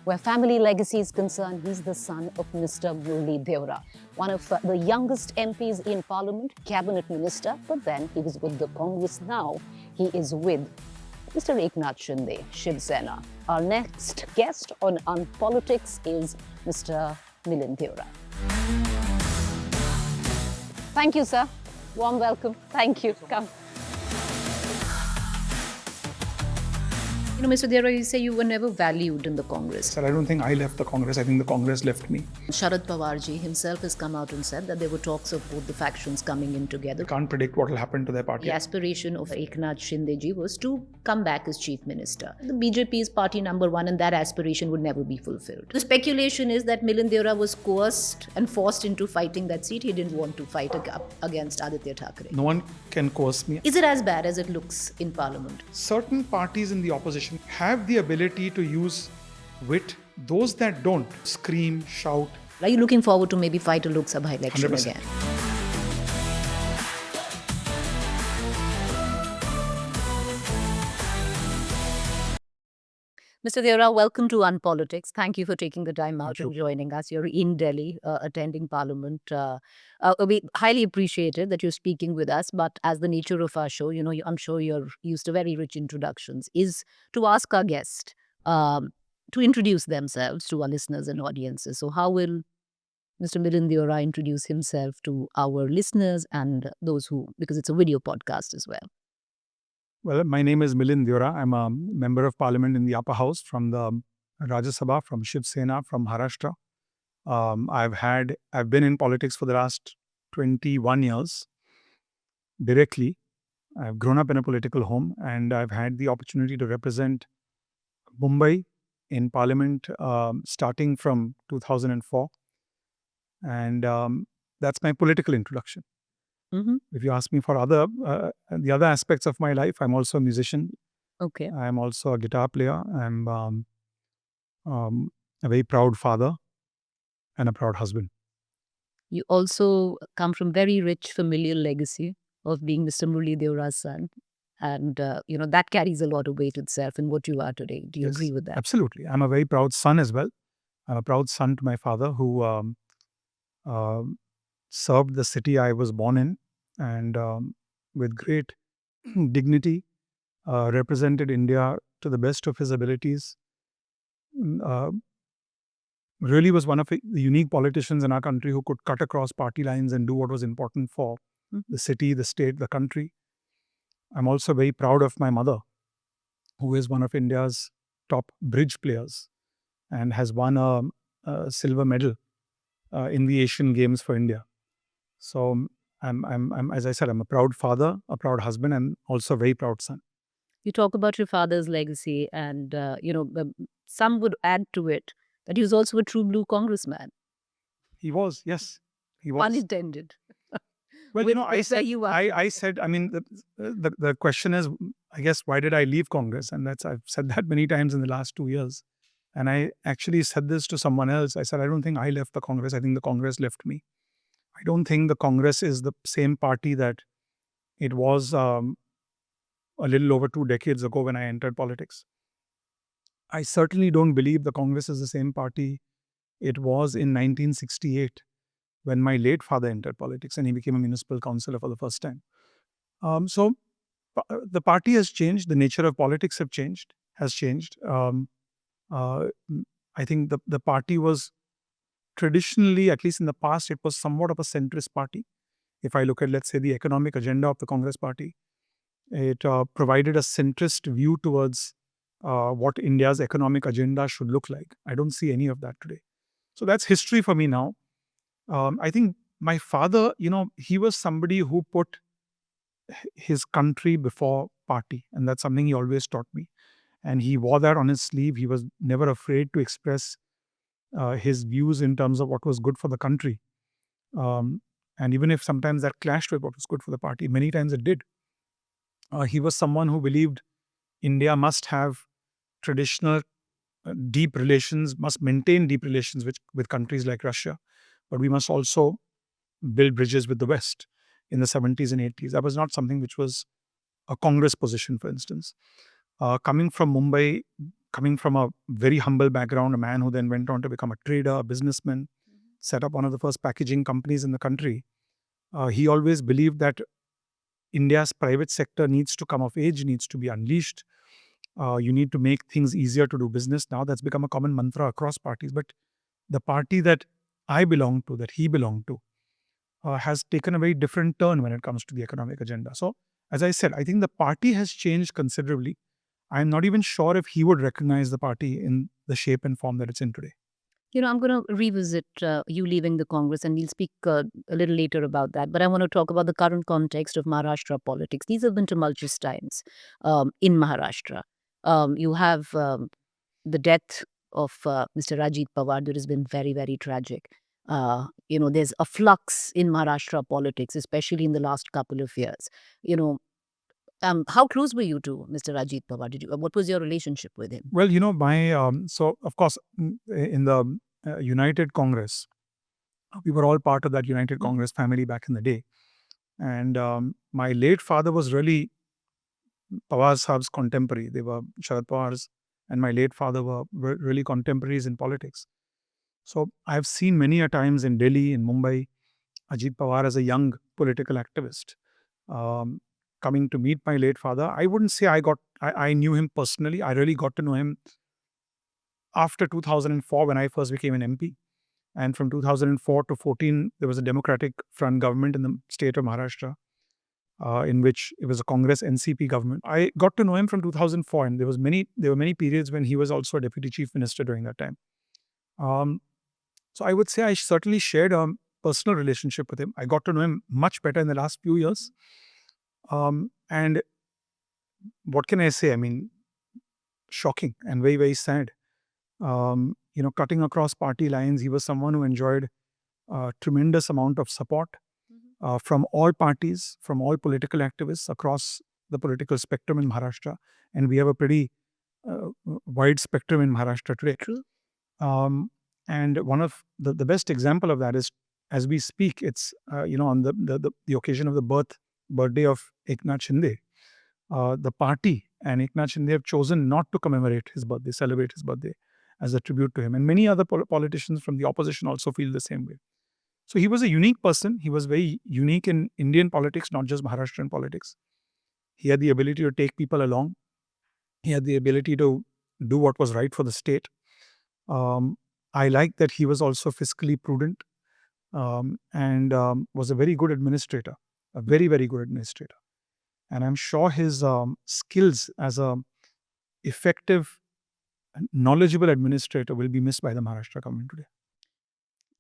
Where family legacy is concerned, he's the son of Mr. Milind Deora, one of the youngest MPs in Parliament, cabinet minister, but then he was with the Congress. Now he is with Mr. Eknath Shinde, Shiv Sena. Our next guest on UnPolitics is Mr. Milind Deora. Thank you, sir. Warm welcome. Thank you. Come. Mr. Deora, you say you were never valued in the Congress. Sir, I don't think I left the Congress. I think the Congress left me. Sharad Pawarji himself has come out and said that there were talks of both the factions coming in together. I can't predict what will happen to their party. The aspiration of Eknath Shinde ji was to come back as chief minister. The BJP is party number one and that aspiration would never be fulfilled. The speculation is that Milind Deora was coerced and forced into fighting that seat. He didn't want to fight against Aditya Thackeray. No one can coerce me. Is it as bad as it looks in parliament? Certain parties in the opposition have the ability to use wit. Those that don't scream, shout. Are you looking forward to maybe fight a Lok Sabha election 100%. again? Mr. Deora, welcome to UnPolitics. Thank you for taking the time out and joining us. You're in Delhi, attending Parliament. We highly appreciate it that you're speaking with us. But as the nature of our show, I'm sure you're used to very rich introductions, is to ask our guest to introduce themselves to our listeners and audiences. So how will Mr. Milind Deora introduce himself to our listeners and those who, because it's a video podcast as well? Well, my name is Milind Deora. I'm a member of Parliament in the upper house from the Rajya Sabha, from Shiv Sena, from Maharashtra. I've been in politics for the last 21 years directly. I've grown up in a political home and I've had the opportunity to represent Mumbai in Parliament starting from 2004. And that's my political introduction. Mm-hmm. If you ask me for the other aspects of my life, I'm also a musician. Okay. I'm also a guitar player. I'm a very proud father and a proud husband. You also come from very rich familial legacy of being Mr. Milind Deora's son. And, that carries a lot of weight itself in what you are today. Do you agree with that? Absolutely. I'm a very proud son as well. I'm a proud son to my father who served the city I was born in and with great dignity represented India to the best of his abilities. Really was one of the unique politicians in our country who could cut across party lines and do what was important for the city, the state, the country. I'm also very proud of my mother, who is one of India's top bridge players and has won a silver medal in the Asian Games for India. So I'm as I said, I'm a proud father, a proud husband, and also a very proud son. You talk about your father's legacy and, some would add to it that he was also a true blue congressman. He was, yes. He was. Pun intended. Well, I said, I mean, the question is, I guess, why did I leave Congress? And I've said that many times in the last 2 years. And I actually said this to someone else. I said, I don't think I left the Congress. I think the Congress left me. I don't think the Congress is the same party that it was a little over 2 decades ago when I entered politics. I certainly don't believe the Congress is the same party it was in 1968 when my late father entered politics and he became a municipal councillor for the first time. So the party has changed. The nature of politics has changed. I think the party was traditionally, at least in the past, it was somewhat of a centrist party. If I look at, let's say, the economic agenda of the Congress party, it provided a centrist view towards what India's economic agenda should look like. I don't see any of that today. So that's history for me now. I think my father, he was somebody who put his country before party. And that's something he always taught me. And he wore that on his sleeve. He was never afraid to express his views in terms of what was good for the country. And even if sometimes that clashed with what was good for the party, many times it did. He was someone who believed India must have traditional deep relations, must maintain deep relations with countries like Russia. But we must also build bridges with the West in the 70s and 80s. That was not something which was a Congress position, for instance. Coming from Mumbai, coming from a very humble background, a man who then went on to become a trader, a businessman, set up one of the first packaging companies in the country. He always believed that India's private sector needs to come of age, needs to be unleashed. You need to make things easier to do business. Now that's become a common mantra across parties. But the party that I belong to, that he belonged to, has taken a very different turn when it comes to the economic agenda. So, as I said, I think the party has changed considerably. I'm not even sure if he would recognize the party in the shape and form that it's in today. I'm going to revisit you leaving the Congress, and we'll speak a little later about that. But I want to talk about the current context of Maharashtra politics. These have been tumultuous times in Maharashtra. You have the death of Mr. Ajit Pawar that has been very, very tragic. There's a flux in Maharashtra politics, especially in the last couple of years. You know, how close were you to Mr. Ajit Pawar? What was your relationship with him? Well, so of course, in the United Congress, we were all part of that United Congress family back in the day. And my late father was really Pawar Saab's contemporary. They were Sharad Pawar's and my late father were really contemporaries in politics. So I've seen many a times in Delhi, in Mumbai, Ajit Pawar as a young political activist um, coming to meet my late father. I wouldn't say I knew him personally. I really got to know him after 2004 when I first became an MP. And from 2004 to 14, there was a Democratic Front government in the state of Maharashtra, in which it was a Congress NCP government. I got to know him from 2004, and there were many periods when he was also a deputy chief minister during that time. Um, so I would say I certainly shared a personal relationship with him. I got to know him much better in the last few years. And what can I say? I mean, shocking and very, very sad. Cutting across party lines, he was someone who enjoyed a tremendous amount of support from all parties, from all political activists across the political spectrum in Maharashtra. And we have a pretty wide spectrum in Maharashtra today. True. And one of the best example of that is, as we speak, it's on the occasion of the birthday of Eknath Shinde. The party and Eknath Shinde have chosen not to commemorate his birthday, celebrate his birthday as a tribute to him. And many other politicians from the opposition also feel the same way. So he was a unique person. He was very unique in Indian politics, not just Maharashtrian politics. He had the ability to take people along. He had the ability to do what was right for the state. I like that he was also fiscally prudent and was a very good administrator, a very, very good administrator. And I'm sure his skills as a effective and knowledgeable administrator will be missed by the Maharashtra government today.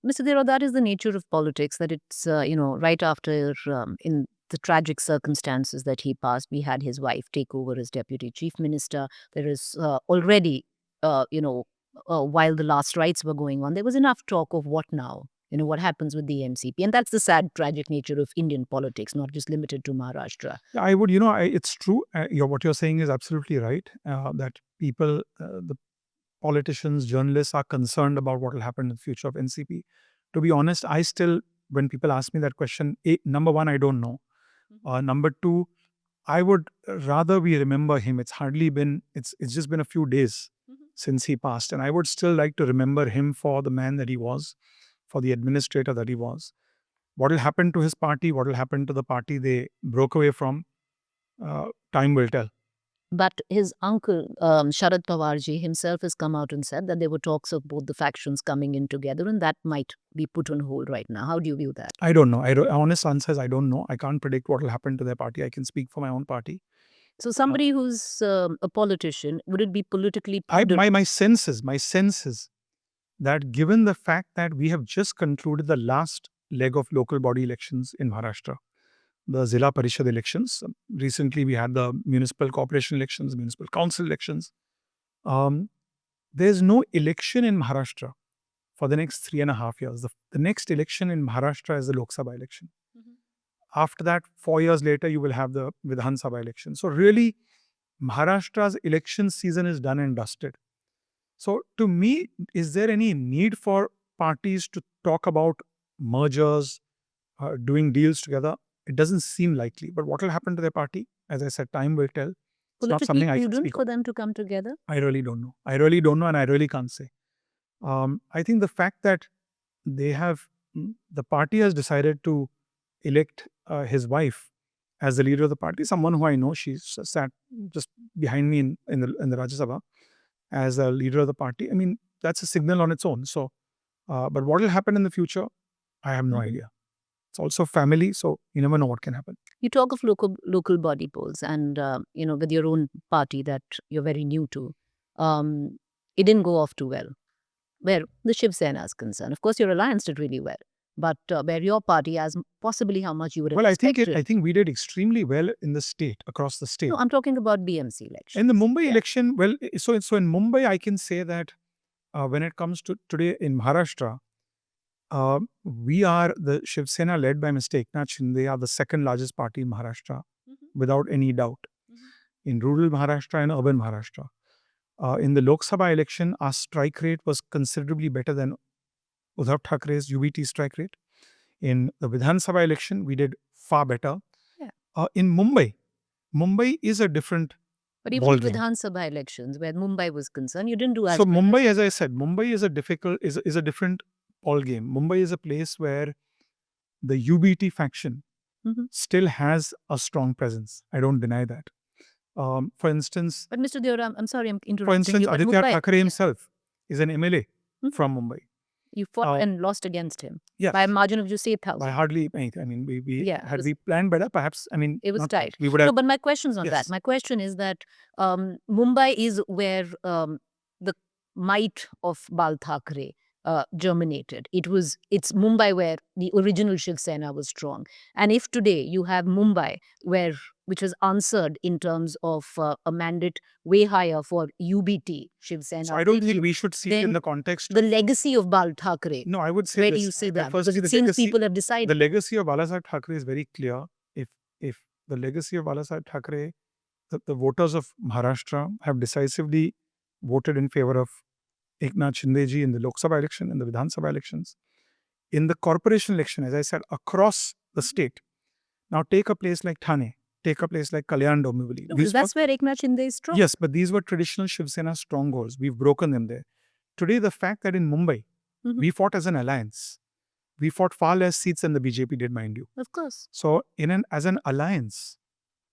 Mr. Deora, that is the nature of politics, that it's, right after, in the tragic circumstances that he passed, we had his wife take over as deputy chief minister. There is already, while the last rites were going on, there was enough talk of what now? What happens with the MCP? And that's the sad, tragic nature of Indian politics, not just limited to Maharashtra. I would, it's true. What you're saying is absolutely right. That people, the politicians, journalists are concerned about what will happen in the future of NCP. To be honest, I still, when people ask me that question, number one, I don't know. Number two, I would rather we remember him. It's just been a few days since he passed. And I would still like to remember him for the man that he was, for the administrator that he was. What will happen to his party? What will happen to the party they broke away from? Time will tell. But his uncle, Sharad Pawarji himself, has come out and said that there were talks of both the factions coming in together, and that might be put on hold right now. How do you view that? I don't know. Honest answer is I don't know. I can't predict what will happen to their party. I can speak for my own party. So somebody who's a politician, would it be politically my sense is that given the fact that we have just concluded the last leg of local body elections in Maharashtra, the Zilla Parishad elections. Recently, we had the municipal corporation elections, municipal council elections. There's no election in Maharashtra for the next 3.5 years. The next election in Maharashtra is the Lok Sabha election. After that, 4 years later, you will have the Vidhan Sabha election. So really, Maharashtra's election season is done and dusted. So to me, is there any need for parties to talk about mergers, doing deals together? It doesn't seem likely. But what will happen to their party? As I said, time will tell. It's not Politically something I can prudent speak for of. them to come together? I really don't know. I really don't know, and I really can't say. I think the fact that they have the party has decided to elect his wife as the leader of the party, someone who I know. She's sat just behind me in the Rajya Sabha as a leader of the party. I mean, that's a signal on its own. So, but what will happen in the future, I have no idea. It's also family, so you never know what can happen. You talk of local body polls, and with your own party that you're very new to, it didn't go off too well. Where the Shiv Sena is concerned, of course, your alliance did really well, but where your party, as possibly how much you would have Well, expected. I think we did extremely well in the state, across the state. No, I'm talking about BMC election. In the Mumbai election, well, so in Mumbai, I can say that when it comes to today in Maharashtra, we are the Shiv Sena led by Mr. Eknath Shinde are the second largest party in Maharashtra, without any doubt. In rural Maharashtra and urban Maharashtra. In the Lok Sabha election, our strike rate was considerably better than Uddhav Thackeray's UBT strike rate. In the Vidhan Sabha election, we did far better. Yeah. In Mumbai is a different But even ballgame. with Vidhan Sabha elections, where Mumbai was concerned, you didn't do as So well. Mumbai, as I said, Mumbai is a different ball game. Mumbai is a place where the UBT faction still has a strong presence. I don't deny that. For instance, But Mr. Deora, I'm sorry, I'm for interrupting instance, you. But Aditya Mumbai, Thackeray himself is an MLA from Mumbai. you fought and lost against him Yes. by a margin of just 8,000. By hardly anything. I mean, it we planned better, perhaps. I mean, was not- tight. We would have. No, but my question's on that. Yes. My question is that Mumbai is where the might of Bal Thackeray germinated. It's Mumbai where the original Shiv Sena was strong. And if today you have Mumbai which was answered in terms of a mandate way higher for UBT, Shiv Sena. So I don't think we should see it in then the context. the legacy of Bal Thackeray. No, I would say Where this. do you see that? Firstly, Because it seems people have decided. The legacy of Balasaheb Thackeray is very clear. If the legacy of Balasaheb Thackeray, the voters of Maharashtra have decisively voted in favor of Eknath Shindeji in the Lok Sabha election, in the Vidhan Sabha elections. In the corporation election, as I said, across the state. Now take a place like Thane, take a place like Kalyan Dombivli. Because that's where Eknath Shinde is strong. Yes, but these were traditional Shiv Sena strongholds. We've broken them there. Today, the fact that in Mumbai, we fought as an alliance. We fought far less seats than the BJP did, mind you. Of course. So, as an alliance,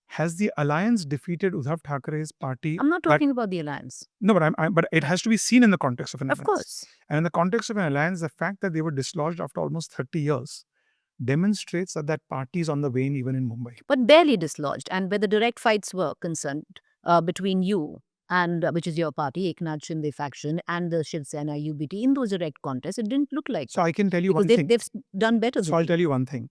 has the alliance defeated Uddhav Thackeray's party? I'm not talking about the alliance. No, but it has to be seen in the context of an alliance. Of course. And in the context of an alliance, the fact that they were dislodged after almost 30 years demonstrates that party is on the wane even in Mumbai. But barely dislodged. And where the direct fights were concerned between you and which is your party, Eknath Shinde faction, and the Shiv Sena UBT, in those direct contests, it didn't look like So I can tell you because one thing. they've done better. So I'll tell you one thing.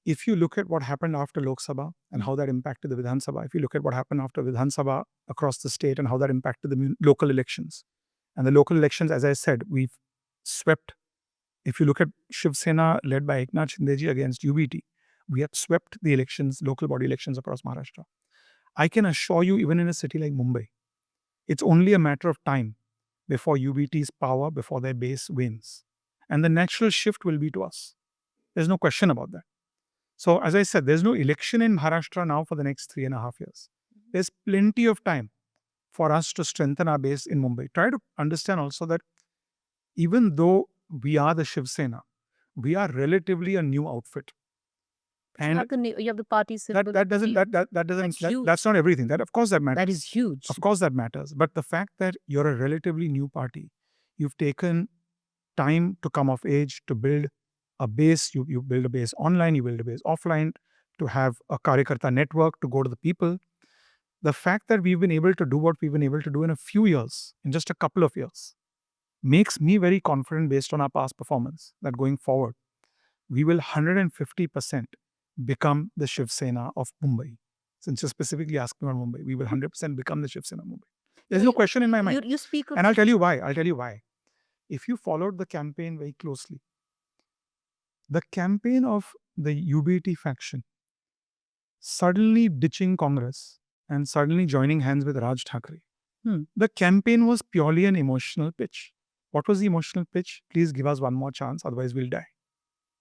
If you look at what happened after Lok Sabha and how that impacted the Vidhan Sabha, if you look at what happened after Vidhan Sabha across the state and how that impacted the local elections, and the local elections, as I said, we've swept. If you look at Shiv Sena led by Eknath Shindeji against UBT, we have swept the elections, local body elections across Maharashtra. I can assure you, even in a city like Mumbai, it's only a matter of time before UBT's power, before their base wins. And the natural shift will be to us. There's no question about that. So, as I said, there's no election in Maharashtra now for the next 3.5 years. There's plenty of time for us to strengthen our base in Mumbai. Try to understand also that even though we are the Shiv Sena, we are relatively a new outfit. And you have the party symbol. That's not everything. That, of course, that matters. That is huge. Of course, that matters. But the fact that you're a relatively new party, you've taken time to come of age, to build a base. You build a base online, you build a base offline, to have a Karyakarta network, to go to the people. The fact that we've been able to do what we've been able to do in a few years, in just a couple of years, makes me very confident based on our past performance that going forward, we will 150% become the Shiv Sena of Mumbai. Since you're specifically asking about Mumbai, we will 100% become the Shiv Sena of Mumbai. There's no question in my mind. You speak of... And I'll tell you why. If you followed the campaign very closely, the campaign of the UBT faction suddenly ditching Congress and suddenly joining hands with Raj Thackeray, the campaign was purely an emotional pitch. What was the emotional pitch? Please give us one more chance, otherwise we'll die.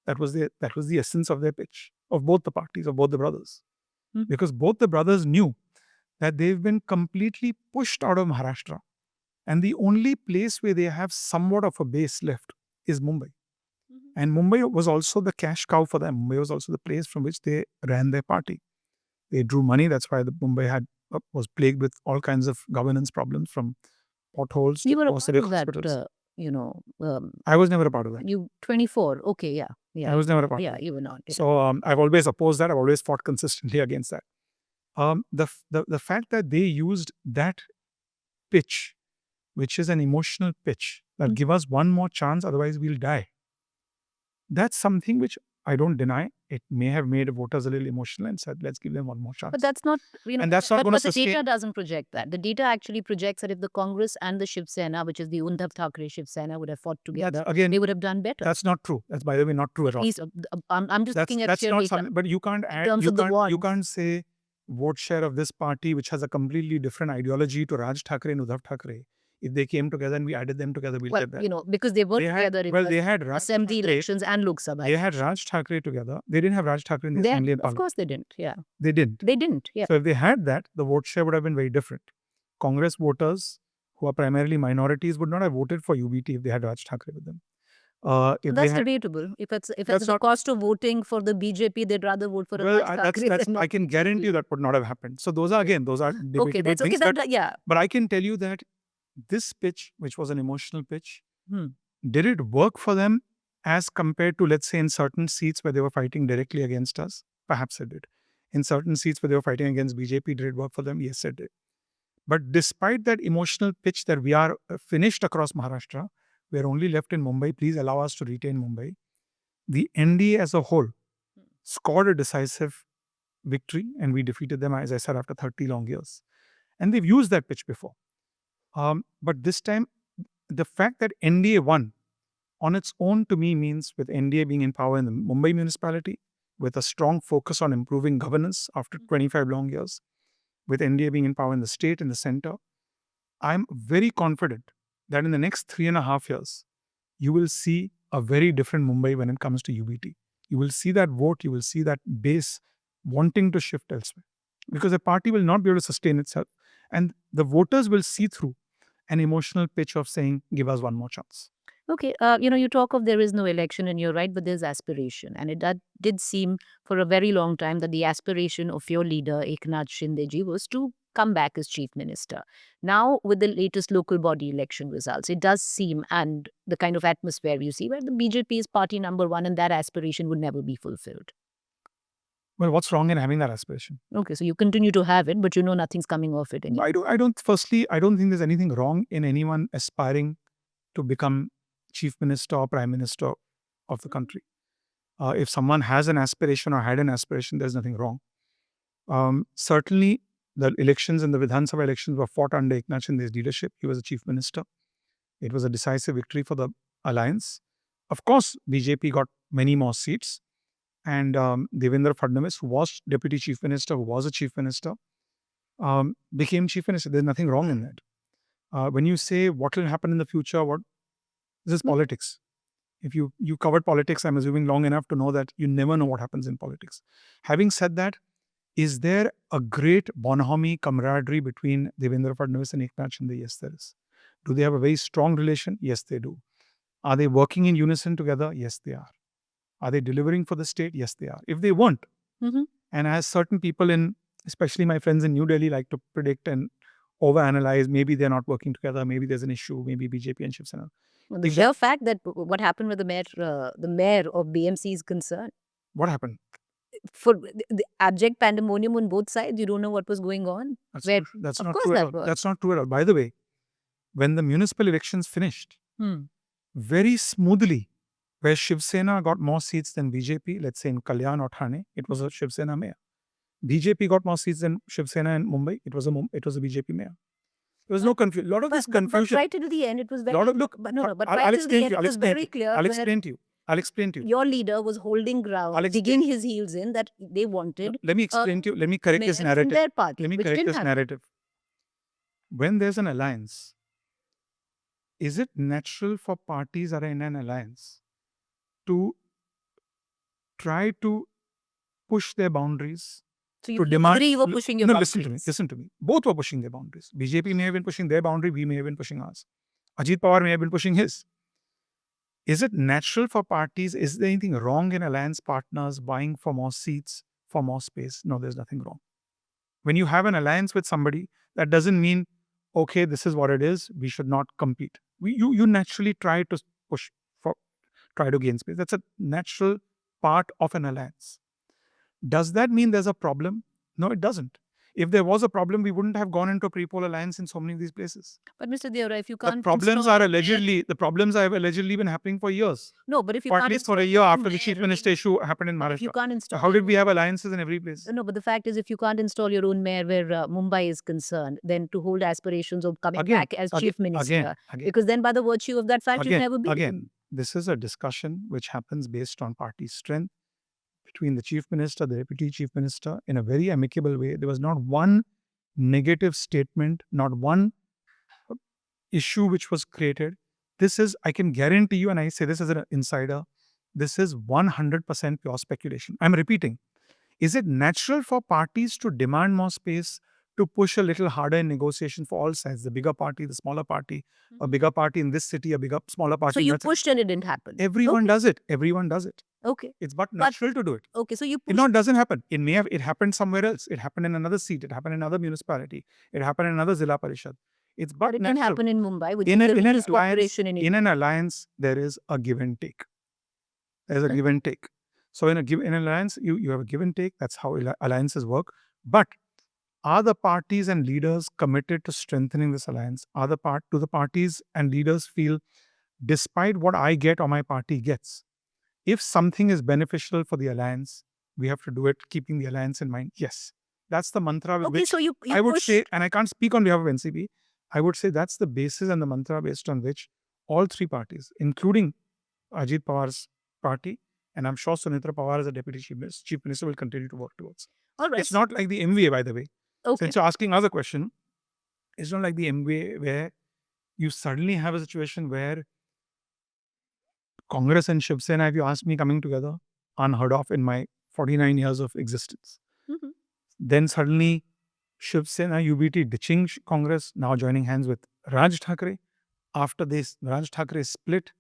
That was the essence of their pitch, of both the parties, of both the brothers. Because both the brothers knew that they've been completely pushed out of Maharashtra. And the only place where they have somewhat of a base left is Mumbai. And Mumbai was also the cash cow for them. Mumbai was also the place from which they ran their party. They drew money. That's why the Mumbai was plagued with all kinds of governance problems, from potholes You to were a part civil of that, hospitals. I was never a part of that. you 24. Okay, yeah. Yeah. I was never a part of Yeah, that. you were not. Yeah. So I've always opposed that. I've always fought consistently against that. The fact that they used that pitch, which is an emotional pitch, that give us one more chance, otherwise we'll die. That's something which I don't deny. It may have made voters a little emotional and said, let's give them one more chance. But that's not, And that's not going to but the sustain. data doesn't project that. The data actually projects that if the Congress and the Shiv Sena, which is the Uddhav Thackeray Shiv Sena, would have fought together, again, they would have done better. That's not true. That's, by the way, not true at all. At least, I'm just looking at That's sheer not data. something, but you can't In add, terms you of the can't, you wards. can't say vote share of this party, which has a completely different ideology, to Raj Thackeray and Uddhav Thackeray. If they came together and we added them together, we'll Well, get that. because they were They had- together in well, the they had Raj assembly Thackeray- elections and Lok Sabha. They had Raj Thackeray together. They didn't have Raj Thackeray in the They- assembly and of parliament. course they didn't. Yeah, They didn't. they didn't. Yeah. So if they had that, the vote share would have been very different. Congress voters, who are primarily minorities, would not have voted for UBT if they had Raj Thackeray with them. If That's they had, debatable. If it's That's the not- cost of voting for the BJP, they'd rather vote for a well, Raj Thackeray that's than not. I can guarantee you that would not have happened. So those are debatable Okay, that's okay. things. Yeah. But I can tell you that this pitch, which was an emotional pitch, Hmm. did it work for them as compared to, let's say, in certain seats where they were fighting directly against us? Perhaps it did. In certain seats where they were fighting against BJP, did it work for them? Yes, it did. But despite that emotional pitch that we are finished across Maharashtra, we are only left in Mumbai, please allow us to retain Mumbai. The NDA as a whole scored a decisive victory, and we defeated them, as I said, after 30 long years. And they've used that pitch before. But this time, the fact that NDA won on its own, to me, means, with NDA being in power in the Mumbai municipality, with a strong focus on improving governance after 25 long years, with NDA being in power in the state and the center, I'm very confident that in the next 3.5 years, you will see a very different Mumbai when it comes to UBT. You will see that vote, you will see that base wanting to shift elsewhere. Because the party will not be able to sustain itself. And the voters will see through an emotional pitch of saying, give us one more chance. Okay, you talk of there is no election, and you're right, but there's aspiration. And it did seem for a very long time that the aspiration of your leader, Eknath Shindeji, was to come back as chief minister. Now, with the latest local body election results, it does seem, and the kind of atmosphere you see, where the BJP is party number one and that aspiration would never be fulfilled. Well, what's wrong in having that aspiration? Okay, so you continue to have it, but you know nothing's coming off it anymore. I don't think there's anything wrong in anyone aspiring to become chief minister or prime minister of the country. If someone has an aspiration or had an aspiration, there's nothing wrong. Certainly, the elections and the Vidhan Sabha elections were fought under Eknath Shinde's leadership. He was a chief minister. It was a decisive victory for the alliance. Of course, BJP got many more seats. And Devendra Fadnavis, who was deputy chief minister, who was a chief minister, became chief minister. There's nothing wrong in that. When you say what will happen in the future, this is politics. If you covered politics, I'm assuming, long enough to know that you never know what happens in politics. Having said that, is there a great bonhomie camaraderie between Devendra Fadnavis and Eknath Shinde? Yes, there is. Do they have a very strong relation? Yes, they do. Are they working in unison together? Yes, they are. Are they delivering for the state? Yes, they are. If they weren't, and as certain people especially my friends in New Delhi, like to predict and overanalyze, maybe they're not working together, maybe there's an issue, maybe BJP and Shiv Sena. Well, the sheer fact that what happened with the mayor of BMC is concerned. What happened? For the abject pandemonium on both sides, you don't know what was going on. That's Of not course true at that all. was. That's not true at all. By the way, when the municipal elections finished, very smoothly, where Shiv Sena got more seats than BJP, let's say in Kalyan or Thane, it was a Shiv Sena mayor. BJP got more seats than Shiv Sena in Mumbai, it was a BJP mayor. There was no confusion. A lot of this confusion. But right to the end, it was very. But I'll right to explain the end, to you. it was very clear. I'll explain to you. Your leader was holding ground, digging his heels in, that they wanted. Let me explain to you. Let me correct this narrative. Their party, Let me correct this narrative. When there's an alliance, is it natural for parties that are in an alliance to try to push their boundaries, So you to demand. agree you were pushing your No, boundaries. listen to me. Both were pushing their boundaries. BJP may have been pushing their boundary, we may have been pushing ours. Ajit Pawar may have been pushing his. Is it natural for parties? Is there anything wrong in alliance partners vying for more seats, for more space? No, there's nothing wrong. When you have an alliance with somebody, that doesn't mean, okay, this is what it is, we should not compete. You naturally try to push for, try to gain space. That's a natural part of an alliance. Does that mean there's a problem? No, it doesn't. If there was a problem, we wouldn't have gone into a pre-poll alliance in so many of these places. But Mr. Deora, if you The can't problems install are your the problems have allegedly been happening for years. no, but if you Or at can't least for a install year your after own the chief mayor, minister issue happened in but if you Maharashtra. can't install How your did we own- have alliances in every place? no, but the fact is, if you can't install your own mayor where Mumbai is concerned, then to hold aspirations of coming Again, back as chief minister, again, because then by the virtue of that fact, you've never been. again, this is a discussion which happens based on party strength between the chief minister, the deputy chief minister, in a very amicable way. There was not one negative statement, not one issue which was created. This is, I can guarantee you, and I say this as an insider, this is 100% pure speculation. I'm repeating. Is it natural for parties to demand more space, to push a little harder in negotiation for all sides, the bigger party, the smaller party, a bigger party in this city, a bigger, smaller party So in you that city? pushed and it didn't happen. Everyone Okay. does it. Everyone does it. Okay. It's but natural to do it. Okay. So you It pushed. not doesn't happen. It may have, it happened somewhere else. It happened in another seat. It happened in another municipality. It happened in another Zilla Parishad. It's but But it can natural. happen in Mumbai, which In, is a, the in an richest alliance, corporation in in India. an alliance, there is a give and take. There's a Right. give and take. So in an alliance, you have a give and take. That's how alliances work. But are the parties and leaders committed to strengthening this alliance? Do the parties and leaders feel, despite what I get or my party gets, if something is beneficial for the alliance, we have to do it keeping the alliance in mind? Yes. That's the mantra with Okay. which So you I would pushed. say, and I can't speak on behalf of NCP, I would say that's the basis and the mantra based on which all three parties, including Ajit Pawar's party, and I'm sure Sunitra Pawar as a deputy chief minister will continue to work towards. All right. It's not like the MVA, by the way. Okay. Since you're asking us a question, it's not like the MVA where you suddenly have a situation where Congress and Shiv Sena, if you ask me, coming together, unheard of in my 49 years of existence. Mhm. Then suddenly Shiv Sena, UBT ditching Congress, now joining hands with Raj Thackeray. After this, Raj Thackeray split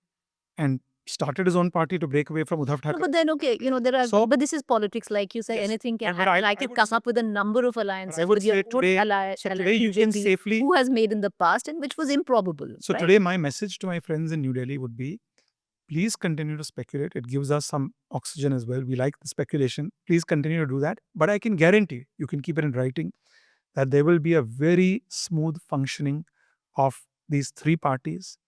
and started his own party to break away from Uddhav No, Thackeray. but then, okay, there are, So- but this is politics, like you say, Yes. anything can But happen. I I can would come say- up with a number of alliances I would with your say own today- alliance, so today you can safely- who has made in the past and which was improbable. So right? today my message to my friends in New Delhi would be, please continue to speculate. It gives us some oxygen as well. We like the speculation. Please continue to do that. But I can guarantee, you can keep it in writing, that there will be a very smooth functioning of these three parties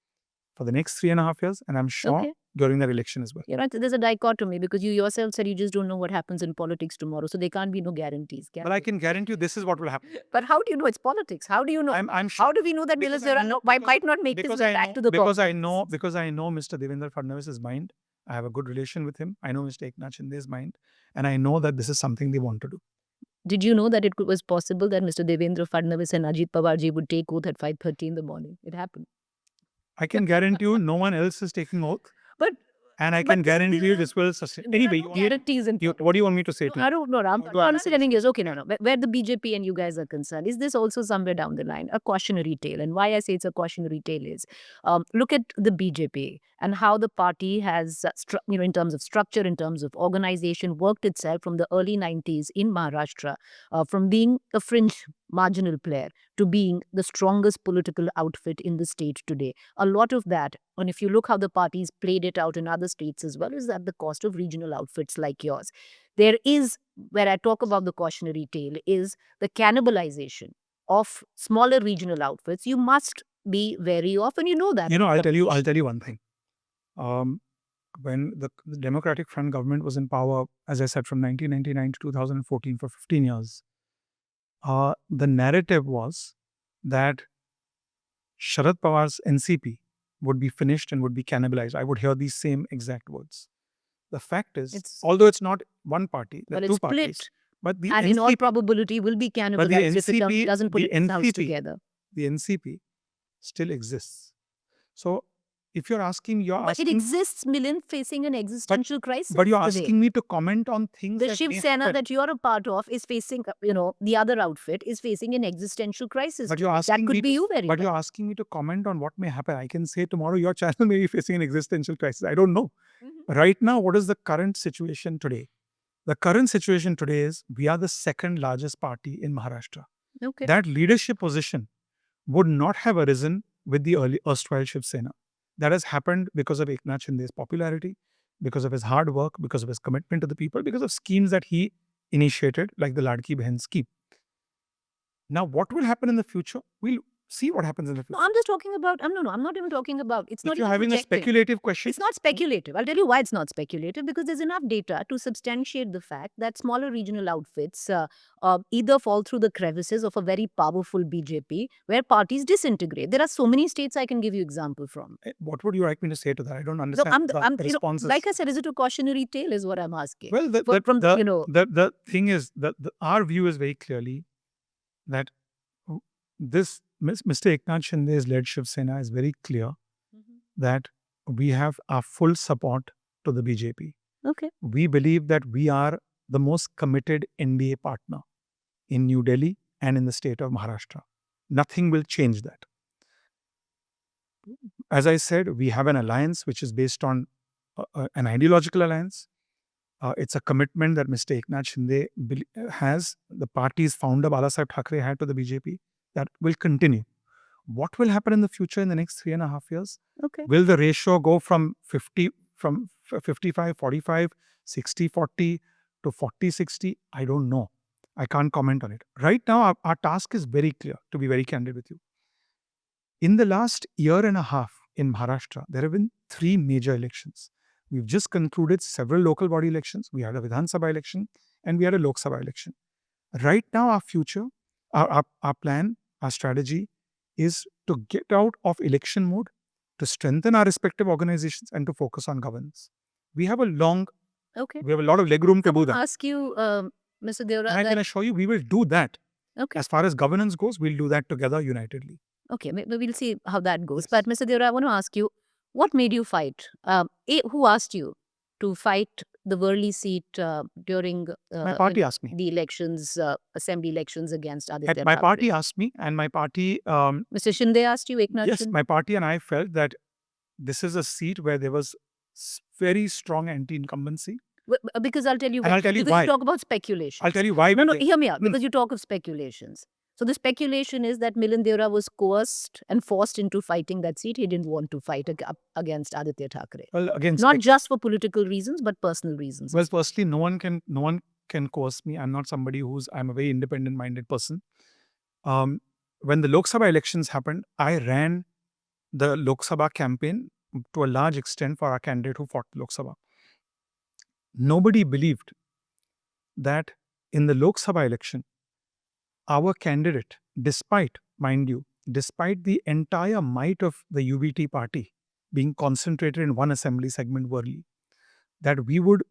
for the next 3.5 years. And I'm sure Okay. during that election as well. You're right. There's a dichotomy because you yourself said you just don't know what happens in politics tomorrow. So there can't be no guarantees. But I can guarantee you this is what will happen. But how do you know it's politics? How do you know? I'm sure. How do we know that Because Milind I Deora know- might not make his because way I back know- to the because I Congress? know because I know Mr. Devendra Fadnavis's mind. I have a good relation with him. I know Mr. Eknath Shinde's mind, and I know that this is something they want to do. Did you know that it was possible that Mr. Devendra Fadnavis and Ajit Pawarji would take oath at 5:30 in the morning? It happened. I can guarantee you no one else is taking oath, But and I But can guarantee you this will sustain. Anyway, guarantees in what do you want me to say to I you? don't know. I'm How do I answer considering is okay. No. Where the BJP and you guys are concerned, is this also somewhere down the line a cautionary tale? And why I say it's a cautionary tale is, look at the BJP and how the party has, in terms of structure, in terms of organization, worked itself from the early 90s in Maharashtra, from being a fringe marginal player to being the strongest political outfit in the state today. A lot of that, and if you look how the parties played it out in other states as well, is at the cost of regional outfits like yours. There is, where I talk about the cautionary tale, is the cannibalization of smaller regional outfits. You must be wary of, and you know that. I'll tell you one thing. When the Democratic Front government was in power, as I said, from 1999 to 2014 for 15 years, the narrative was that Sharad Pawar's NCP would be finished and would be cannibalized. I would hear these same exact words. The fact is, although it's not one party, there But are it's two parties. split. But the And in all NCP, probability will be cannibalized if it doesn't put its house together. the NCP still exists. So if you're asking, you're But it asking, exists, Milind, facing an existential crisis but you're today. asking me to comment on things The that Shiv may Sena happen. that you're a part of is facing, the other outfit is facing an existential crisis. But you're today. asking That could me be you very But well. you're asking me to comment on what may happen. I can say tomorrow your channel may be facing an existential crisis. I don't know. Mhm. Right now, what is the current situation today? The current situation today is we are the second largest party in Maharashtra. Okay. That leadership position would not have arisen with the early erstwhile Shiv Sena. That has happened because of Eknath Shinde's popularity, because of his hard work, because of his commitment to the people, because of schemes that he initiated, like the Ladki Behan scheme. Now, what will happen in the future? We'll see what happens in the No, future. I'm just talking about. No, I'm not even talking about. It's not If you're even having a projecting. speculative question, It's not speculative. I'll tell you why it's not speculative, because there's enough data to substantiate the fact that smaller regional outfits either fall through the crevices of a very powerful BJP where parties disintegrate. There are so many states I can give you example from. what would you like me to say to that? I don't No, understand the I'm responses. like I said, is it a cautionary tale? Is what I'm asking. Well, the thing is that our view is very clearly that this Mr. Eknath Shinde's led Shiv Sena is very clear that we have our full support to the BJP. Okay. We believe that we are the most committed NDA partner in New Delhi and in the state of Maharashtra. Nothing will change that. As I said, we have an alliance which is based on an ideological alliance. It's a commitment that Mr. Eknath Shinde has, the party's founder Balasaheb Thackeray had to the BJP, that will continue. What will happen in the future in the next 3.5 years? Okay. Will the ratio go from 55, 45, 60, 40 to 40, 60? I don't know. I can't comment on it. Right now, our task is very clear, to be very candid with you. In the last year and a half in Maharashtra, there have been 3 major elections. We've just concluded several local body elections. We had a Vidhan Sabha election and we had a Lok Sabha election. Right now, our future, our plan, our strategy is to get out of election mode, to strengthen our respective organizations and to focus on governance. We have a lot of legroom to do that. Ask you, Mr. Deora. And I can assure you, we will do that. Okay. As far as governance goes, we'll do that together unitedly. Okay, we'll see how that goes. Yes. But Mr. Deora, I want to ask you, what made you fight? Who asked you to fight the Worli seat during My party asked me. the elections, assembly elections against Aditya My Thackeray? party asked me, and my party, Mr. Shinde asked you, Eknath yes, Shinde? my party and I felt that this is a seat where there was very strong anti-incumbency. Because I'll tell you And why. I'll tell you Because why. you talk about speculation. I'll tell you why. No, hear me out. Because you talk of speculations. So the speculation is that Milind Deora was coerced and forced into fighting that seat. He didn't want to fight against Aditya Thackeray. Well, again, Not just for political reasons, but personal reasons. well, firstly, no one can coerce me. I'm not somebody I'm a very independent-minded person. When the Lok Sabha elections happened, I ran the Lok Sabha campaign to a large extent for our candidate who fought Lok Sabha. Nobody believed that in the Lok Sabha election, our candidate, despite the entire might of the UBT party being concentrated in one assembly segment, Worli, that we would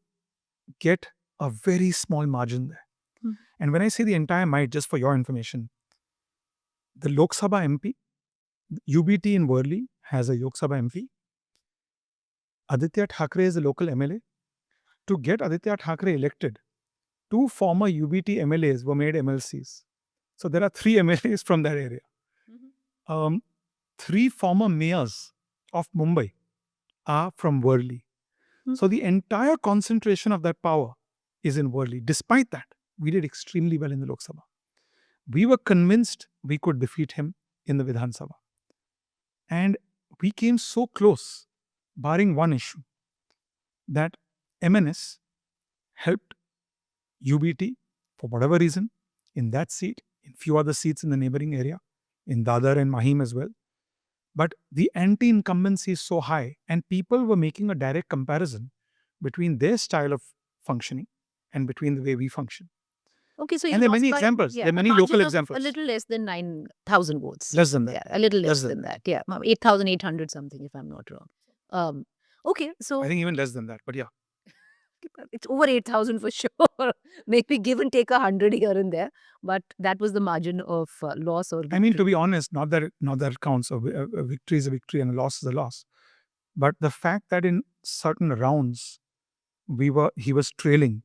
get a very small margin there. And when I say the entire might, just for your information, the Lok Sabha MP, UBT in Worli has a Lok Sabha MP. Aditya Thackeray is a local MLA. To get Aditya Thackeray elected, 2 former UBT MLAs were made MLCs. So there are 3 MLAs from that area. 3 former mayors of Mumbai are from Worli. So the entire concentration of that power is in Worli. Despite that, we did extremely well in the Lok Sabha. We were convinced we could defeat him in the Vidhan Sabha. And we came so close, barring one issue, that MNS helped UBT for whatever reason in that seat, in few other seats in the neighboring area, in Dadar and Mahim as well. But the anti-incumbency is so high, and people were making a direct comparison between their style of functioning and between the way we function. Okay, so and there are many examples. There are many local examples. A little less than 9,000 votes. Less than that. Yeah, a little less than that. Yeah, 8,800 something, if I'm not wrong. Okay, so I think even less than that, but yeah. It's over 8,000 for sure. Maybe give and take 100 here and there, but that was the margin of loss or victory. I mean, to be honest, not that it counts. A victory is a victory and a loss is a loss. But the fact that in certain rounds he was trailing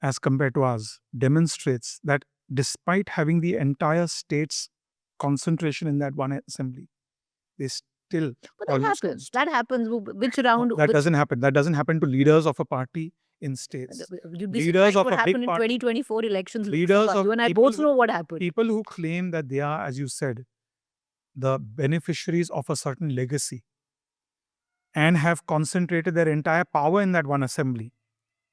as compared to us demonstrates that despite having the entire state's concentration in that one assembly, they still But that almost happens. lost. That happens. Which round? That doesn't happen. That doesn't happen to leaders of a party in states. You'd be Leaders surprised of what a happened big in party. 2024 elections. Leaders of You and I people both know what happened. People who claim that they are, as you said, the beneficiaries of a certain legacy and have concentrated their entire power in that one assembly,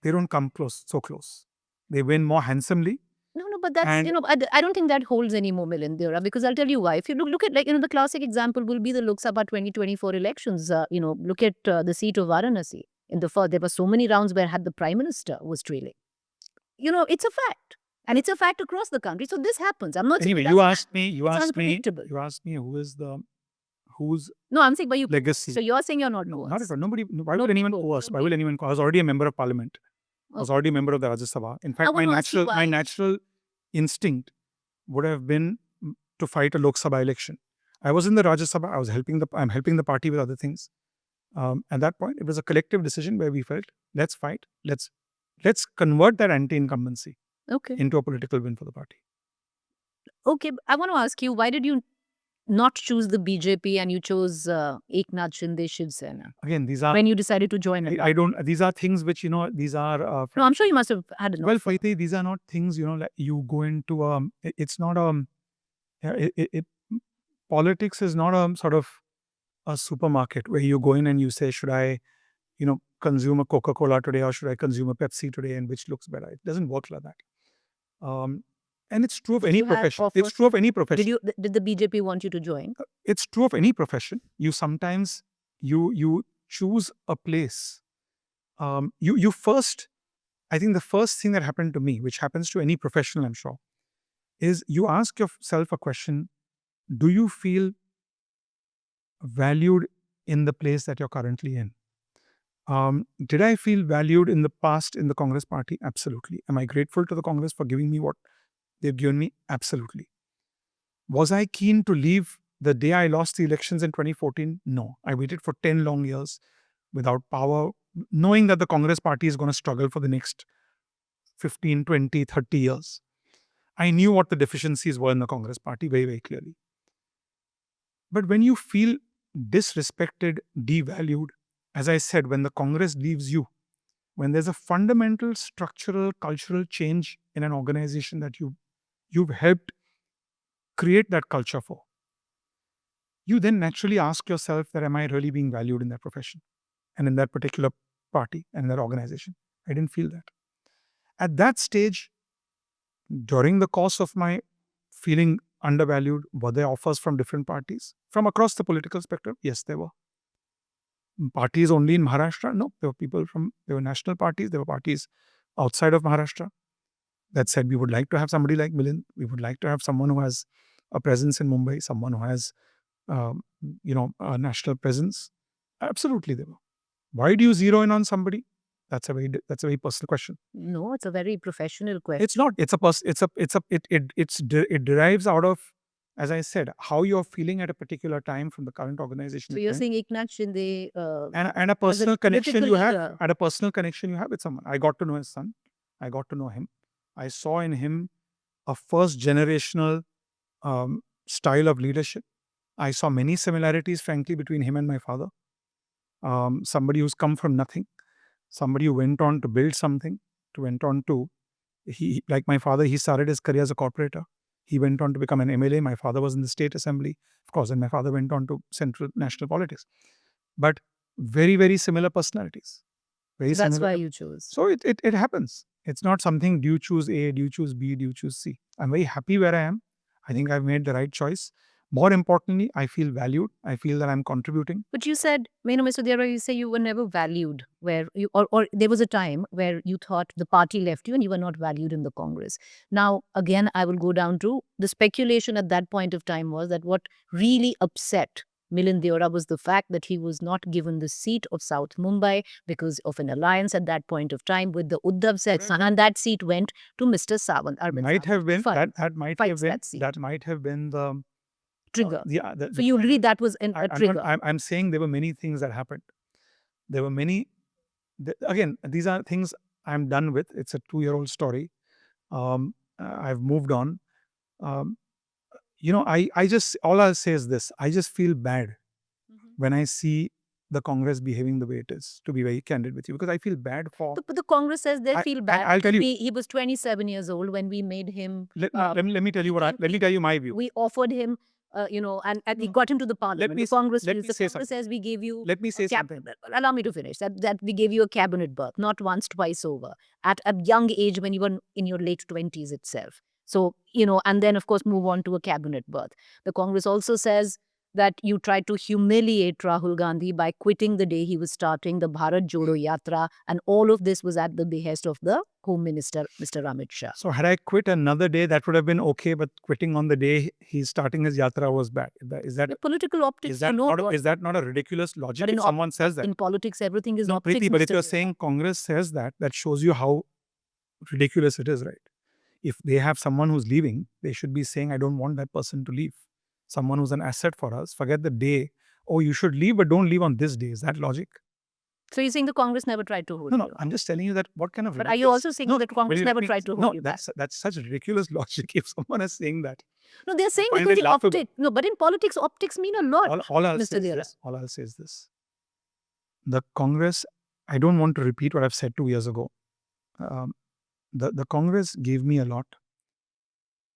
they don't come so close. They win more handsomely. No, but that's, And I don't think that holds anymore, Milind Deora, because I'll tell you why. If you look at, like, the classic example will be the Lok Sabha 2024 elections. Look at the seat of Varanasi. In the first, there were so many rounds where had the Prime Minister was trailing. It's a fact. And it's a fact across the country. So this happens. I'm not saying anyway, that's you not- asked me, it's unpredictable. whose No, I'm saying, but you. legacy. So you're saying you're not No, coerced. not at all. Nobody. Why No, would anyone no, coerce? Why nobody. will anyone coerce? I was already a member of parliament. I was Okay. already a member of the Rajya Sabha. In fact, wanna ask you my why. natural instinct would have been to fight a Lok Sabha election. I was in the Rajya Sabha. I'm helping the party with other things. At that point, it was a collective decision where we felt, let's fight. Let's convert that anti-incumbency Okay. into a political win for the party. Okay, I want to ask you, why did you not choose the BJP and you chose Eknath Shinde Shiv Sena Again, these are when you decided to join it? I don't. These are things which these are. No, I'm sure you must have had an Well, offer. Preeti, these are not things like you go into. It's not yeah, politics is not a sort of a supermarket where you go in and you say, should I, consume a Coca-Cola today or should I consume a Pepsi today, and which looks better? It doesn't work like that. And it's true of any you have profession. It's offers? true of any profession. Did the BJP want you to join? It's true of any profession. You sometimes you choose a place. You first. I think the first thing that happened to me, which happens to any professional, I'm sure, is you ask yourself a question: do you feel valued in the place that you're currently in? Did I feel valued in the past in the Congress party? Absolutely. Am I grateful to the Congress for giving me what they've given me? Absolutely. Was I keen to leave the day I lost the elections in 2014? No. I waited for 10 long years without power, knowing that the Congress party is going to struggle for the next 15, 20, 30 years. I knew what the deficiencies were in the Congress party very, very clearly. But when you feel disrespected, devalued, as I said, when the Congress leaves you, when there's a fundamental structural, cultural change in an organization that you've helped create that culture for, you then naturally ask yourself that, am I really being valued in that profession and in that particular party and in that organization? I didn't feel that. At that stage, during the course of my feeling undervalued, were there offers from different parties? From across the political spectrum? Yes, there were. Parties only in Maharashtra? No, there were national parties, there were parties outside of Maharashtra that said, we would like to have somebody like Milind, we would like to have someone who has a presence in Mumbai, someone who has, a national presence. Absolutely, there were. Why do you zero in on somebody? That's a very personal question. No, it's a very professional question. It's not. It derives out of, as I said, how you're feeling at a particular time from the current organization. So you're saying Eknath Shinde and a personal connection you have, leader. and a personal connection you have with someone. I got to know his son. I got to know him. I saw in him a first generational style of leadership. I saw many similarities, frankly, between him and my father. Somebody who's come from nothing, somebody who went on to build something, like my father, he started his career as a corporator. He went on to become an MLA. My father was in the state assembly, of course, and my father went on to central national politics. But very, very similar personalities. That's why you chose. So it happens. It's not something, do you choose A, do you choose B, do you choose C? I'm very happy where I am. I think I've made the right choice. More importantly, I feel valued. I feel that I'm contributing. But you said, Mr. Deora, you say you were never valued, where you or there was a time where you thought the party left you and you were not valued in the Congress. Now, again, I will go down to the speculation at that point of time was that what really upset Milind Deora was the fact that he was not given the seat of South Mumbai because of an alliance at that point of time with the Uddhav Sena, and that seat went to Mr. Sawant. Might have been that might have been seat. that might have been trigger. Yeah, So you agree that was a I'm not. trigger. I'm saying there were many things that happened. There were many. Again, these are things I'm done with. It's a 2-year-old story. I've moved on. Um, I just, all I'll say is this: I just feel bad when I see the Congress behaving the way it is. To be very candid with you, because I feel bad for. But the Congress says they I, feel and bad. I'll tell you. He was 27 years old when we made him. Let me tell you what. Let me tell you my view. We offered him, and we got him to the parliament. The Congress, let me the say Congress says we gave you. Let me say something. Allow me to finish. That we gave you a cabinet berth, not once, twice over, at a young age when you were in your late 20s itself. So, and then of course move on to a cabinet berth. The Congress also says that you tried to humiliate Rahul Gandhi by quitting the day he was starting the Bharat Jodo Yatra, and all of this was at the behest of the Home Minister, Mr. Amit Shah. So had I quit another day, that would have been okay. But quitting on the day he's starting his yatra was bad. Is that the political optics? Is that not a ridiculous logic? If someone says that in politics, everything is no, optics. Preeti, but if Mr. you're Deora. saying Congress says that, that shows you how ridiculous it is, right? If they have someone who's leaving, they should be saying, I don't want that person to leave. Someone who's an asset for us. Forget the day. Oh, you should leave, but don't leave on this day. Is that logic? So you're saying the Congress never tried to hold No, you? I'm just telling you that what kind of. But are you also saying that Congress never tried to hold you back? That's such ridiculous logic. If someone is saying that, No, they're saying find because it the laughable. optics. No, but in politics, optics mean a lot. All I'll Mr. say is Deora. this. All I'll say is this. The Congress, I don't want to repeat what I've said 2 years ago. The Congress gave me a lot.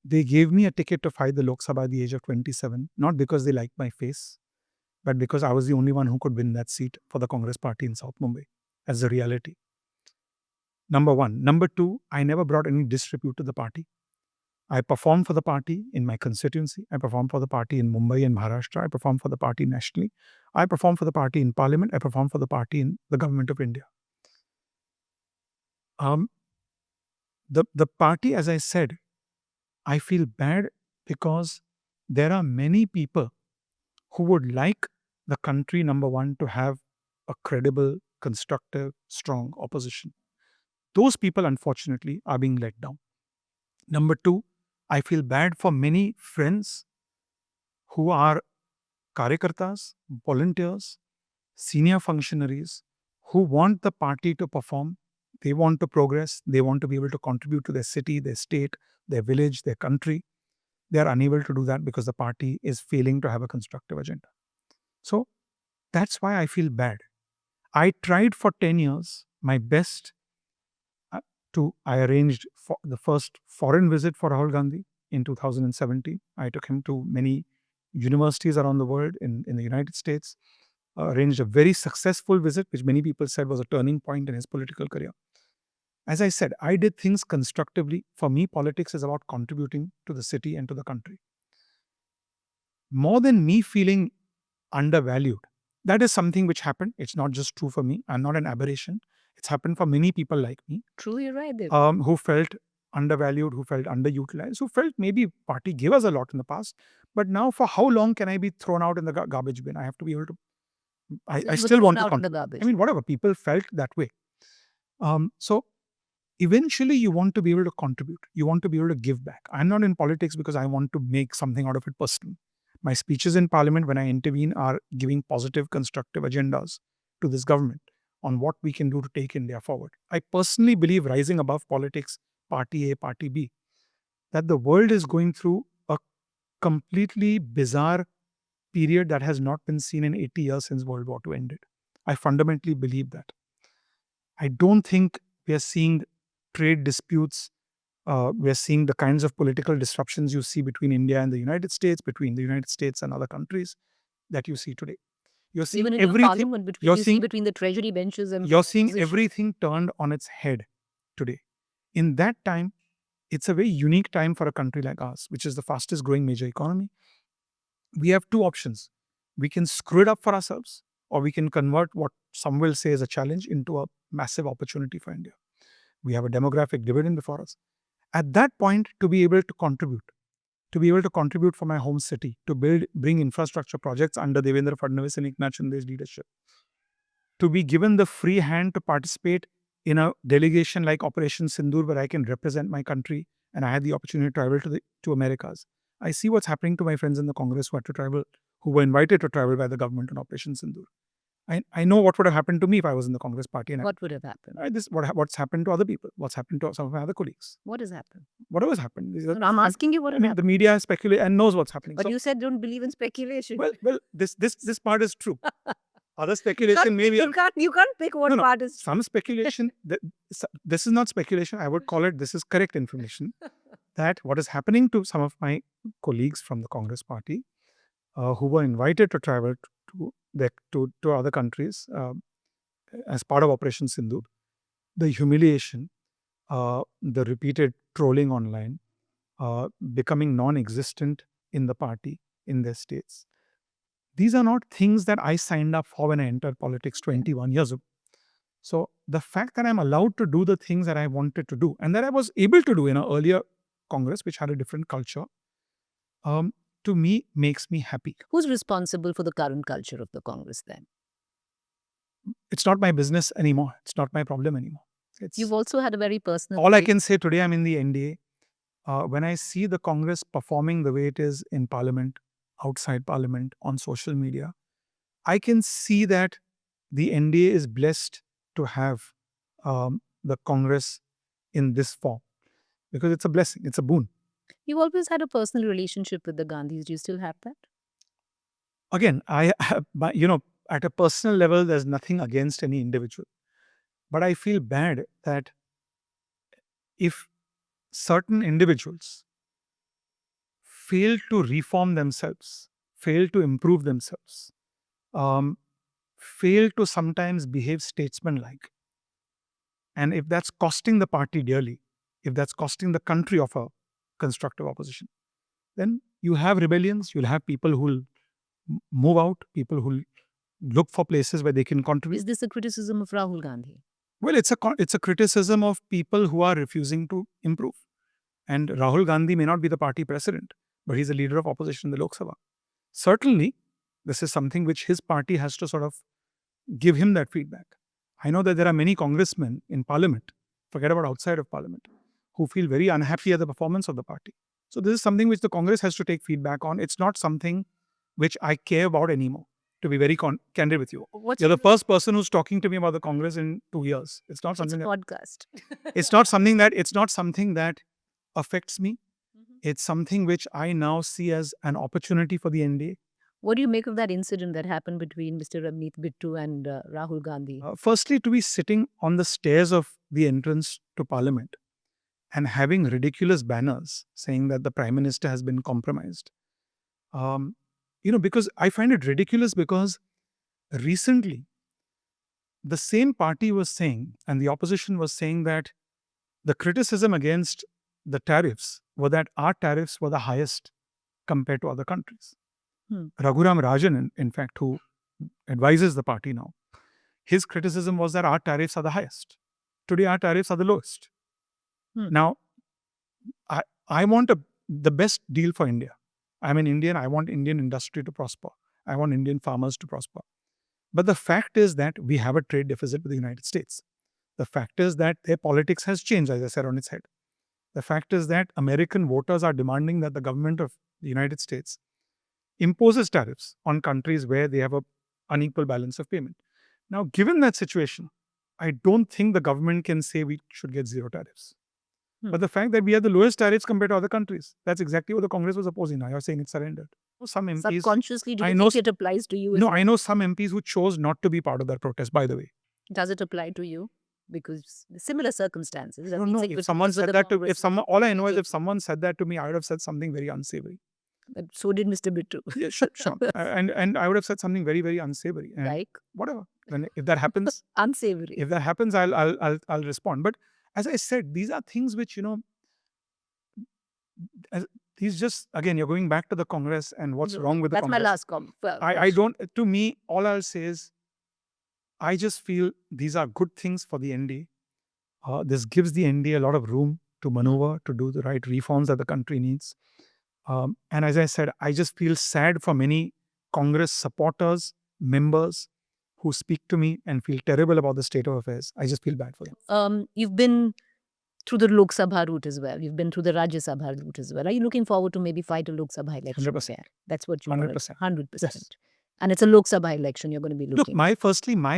They gave me a ticket to fight the Lok Sabha at the age of 27, not because they liked my face, but because I was the only one who could win that seat for the Congress party in South Mumbai, as a reality. Number one. Number two, I never brought any disrepute to the party. I performed for the party in my constituency. I performed for the party in Mumbai and Maharashtra. I performed for the party nationally. I performed for the party in parliament. I performed for the party in the government of India. The party, as I said, I feel bad because there are many people who would like the country, number one, to have a credible, constructive, strong opposition. Those people, unfortunately, are being let down. Number two, I feel bad for many friends who are karyakartas, volunteers, senior functionaries who want the party to perform. They want to progress. They want to be able to contribute to their city, their state, their village, their country. They are unable to do that because the party is failing to have a constructive agenda. So that's why I feel bad. I tried for 10 years my best I arranged for the first foreign visit for Rahul Gandhi in 2017. I took him to many universities around the world in the United States, arranged a very successful visit, which many people said was a turning point in his political career. As I said, I did things constructively. For me, politics is about contributing to the city and to the country. More than me feeling undervalued, that is something which happened. It's not just true for me. I'm not an aberration. It's happened for many people like me. True, you're right. Who felt undervalued, who felt underutilized, who felt maybe party gave us a lot in the past, but now for how long can I be thrown out in the garbage bin? I have to be able to. I still want to contribute. I mean, whatever, people felt that way. So eventually, you want to be able to contribute. You want to be able to give back. I'm not in politics because I want to make something out of it personally. My speeches in parliament when I intervene are giving positive, constructive agendas to this government on what we can do to take India forward. I personally believe, rising above politics, party A, party B, that the world is going through a completely bizarre period that has not been seen in 80 years since World War II ended. I fundamentally believe that. I don't think we are seeing trade disputes. We are seeing the kinds of political disruptions you see between India and the United States, between the United States and other countries that you see today. You're seeing even in everything between the treasury benches and you're seeing everything turned on its head today. In that time, it's a very unique time for a country like ours, which is the fastest growing major economy. We have two options. We can screw it up for ourselves, or we can convert what some will say is a challenge into a massive opportunity for India. We have a demographic dividend before us. At that point, to be able to contribute for my home city, to bring infrastructure projects under Devendra Fadnavis and Eknath Shinde's leadership, to be given the free hand to participate in a delegation like Operation Sindoor, where I can represent my country, and I had the opportunity to travel to Americas. I see what's happening to my friends in the Congress who had to travel, who were invited to travel by the government on Operation Sindoor. I know what would have happened to me if I was in the Congress party. And What would have happened? what's happened to other people? What's happened to some of my other colleagues? What has happened? Whatever has happened. No, I'm asking you what I has mean, happened. the media has speculated and knows what's happening. But So, you said don't believe in speculation. well, this part is true. Other speculation maybe. You can't pick what No. part is. Some speculation. This is not speculation. I would call it, this is correct information. That what is happening to some of my colleagues from the Congress party who were invited to travel to other countries as part of Operation Sindoor, the humiliation, the repeated trolling online, becoming non-existent in the party, in their states. These are not things that I signed up for when I entered politics 21 years ago. So the fact that I'm allowed to do the things that I wanted to do and that I was able to do in an earlier Congress, which had a different culture, to me makes me happy. Who's responsible for the current culture of the Congress then? It's not my business anymore. It's not my problem anymore. You've also had a very personal. All I can say today, I'm in the NDA. When I see the Congress performing the way it is in Parliament, outside Parliament, on social media, I can see that the NDA is blessed to have the Congress in this form because it's a blessing, it's a boon. You've always had a personal relationship with the Gandhis. Do you still have that? Again, at a personal level, there's nothing against any individual. But I feel bad that if certain individuals fail to reform themselves, fail to improve themselves, fail to sometimes behave statesman-like, and if that's costing the party dearly, if that's costing the country of a constructive opposition, then you have rebellions, you'll have people who'll move out, people who'll look for places where they can contribute. Is this a criticism of Rahul Gandhi? Well, it's a criticism of people who are refusing to improve. And Rahul Gandhi may not be the party president, but he's a leader of opposition in the Lok Sabha. Certainly, this is something which his party has to sort of give him that feedback. I know that there are many congressmen in Parliament, forget about outside of Parliament, who feel very unhappy at the performance of the party. So this is something which the Congress has to take feedback on. It's not something which I care about anymore, to be very candid with you. You're the first person who's talking to me about the Congress in 2 years. It's not something podcast. It's not something that affects me. It's something which I now see as an opportunity for the NDA. What do you make of that incident that happened between Mr. Ramneet Bittu and Rahul Gandhi? Firstly, to be sitting on the stairs of the entrance to Parliament and having ridiculous banners saying that the Prime Minister has been compromised. Because I find it ridiculous because recently the same party was saying, and the opposition was saying, that the criticism against the tariffs were that our tariffs were the highest compared to other countries. Raghuram Rajan, in fact, who advises the party now, his criticism was that our tariffs are the highest. Today, our tariffs are the lowest. Now, I want the best deal for India. I'm an Indian. I want Indian industry to prosper. I want Indian farmers to prosper. But the fact is that we have a trade deficit with the United States. The fact is that their politics has changed, as I said, on its head. The fact is that American voters are demanding that the government of the United States imposes tariffs on countries where they have an unequal balance of payment. Now, given that situation, I don't think the government can say we should get zero tariffs. But the fact that we have the lowest tariffs compared to other countries, that's exactly what the Congress was opposing. Now you're saying it's surrendered. Some MPs, subconsciously, do you think it applies to you? No, I know some MPs who chose not to be part of that protest, by the way. Does it apply to you? Because similar circumstances. I don't know. If someone said that to, all I know is if someone said that to me, I would have said something very unsavory. But so did Mr. Bittu. Yeah, sure. And I would have said something very, very unsavory. And like whatever. If that happens, unsavory. If that happens, I'll respond. But as I said, these are things which these just, again, you're going back to the Congress and what's wrong with the Congress. That's my last comment. I don't. To me, all I'll say is, I just feel these are good things for the NDA. This gives the NDA a lot of room to maneuver, to do the right reforms that the country needs. And as I said, I just feel sad for many Congress supporters, members who speak to me and feel terrible about the state of affairs. I just feel bad for them. You've been through the Lok Sabha route as well. You've been through the Rajya Sabha route as well. Are you looking forward to maybe fight a Lok Sabha election 100%. there? That's what you want to 100%. 100%. Yes. And it's a Lok Sabha election you're going to be Look, looking. my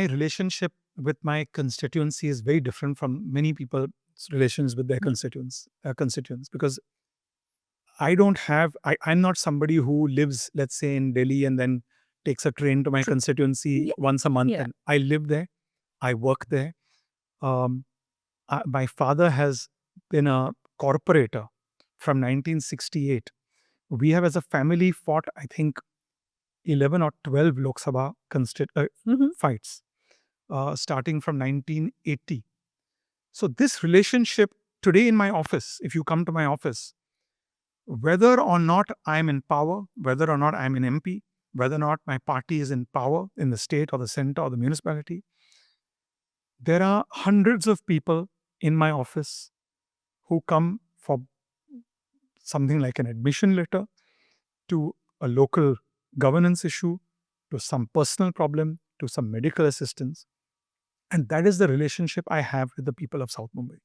relationship with my constituency is very different from many people's relations with their constituents, because I'm not somebody who lives, let's say, in Delhi and then takes a train to my constituency Yeah. once a month. Yeah. And I live there, I work there. Um, my father has been a corporator from 1968. We have, as a family, fought, I think, 11 or 12 Lok Sabha fights, starting from 1980. So this relationship today in my office, if you come to my office, whether or not I'm in power, whether or not I'm an MP, whether or not my party is in power in the state or the center or the municipality, there are hundreds of people in my office who come for something like an admission letter, to a local governance issue, to some personal problem, to some medical assistance. And that is the relationship I have with the people of South Mumbai.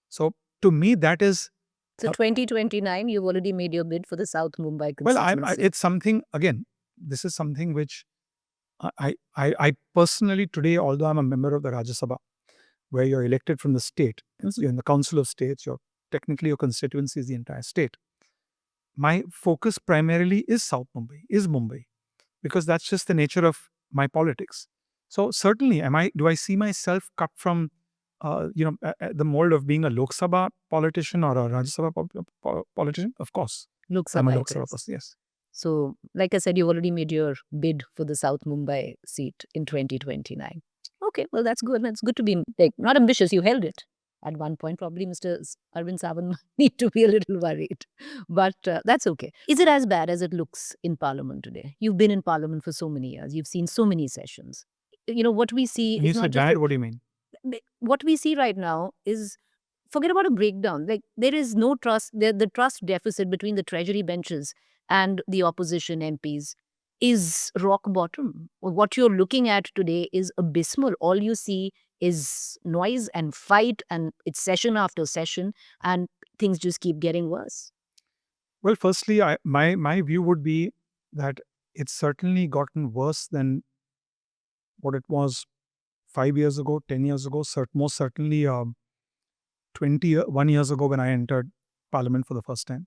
So to me, that is, So 2029, you've already made your bid for the South Mumbai well, constituency. it's something, again, this is something which I personally today, although I'm a member of the Rajya Sabha, where you're elected from the state, so you're in the Council of States, technically your constituency is the entire state. My focus primarily is South Mumbai, is Mumbai, because that's just the nature of my politics. So certainly, do I see myself cut from, the mold of being a Lok Sabha politician or a Rajya Sabha politician? Of course, Lok I'm a Sabha Lok it Sabha is. person. Yes. So, like I said, you already made your bid for the South Mumbai seat in 2029. Okay, well, that's good. It's good to be not ambitious. You held it at one point. Probably Mr. Arvind Savant need to be a little worried, but that's okay. Is it as bad as it looks in Parliament today? You've been in Parliament for so many years. You've seen so many sessions. What we see When you is say not just bad, what do you mean? what we see right now is, forget about a breakdown. Like, there is no trust. The trust deficit between the treasury benches and the opposition MPs is rock bottom. What you're looking at today is abysmal. All you see is noise and fight, and it's session after session, and things just keep getting worse. Well, firstly, my view would be that it's certainly gotten worse than what it was 5 years ago, 10 years ago, most certainly 21 years ago when I entered Parliament for the first time.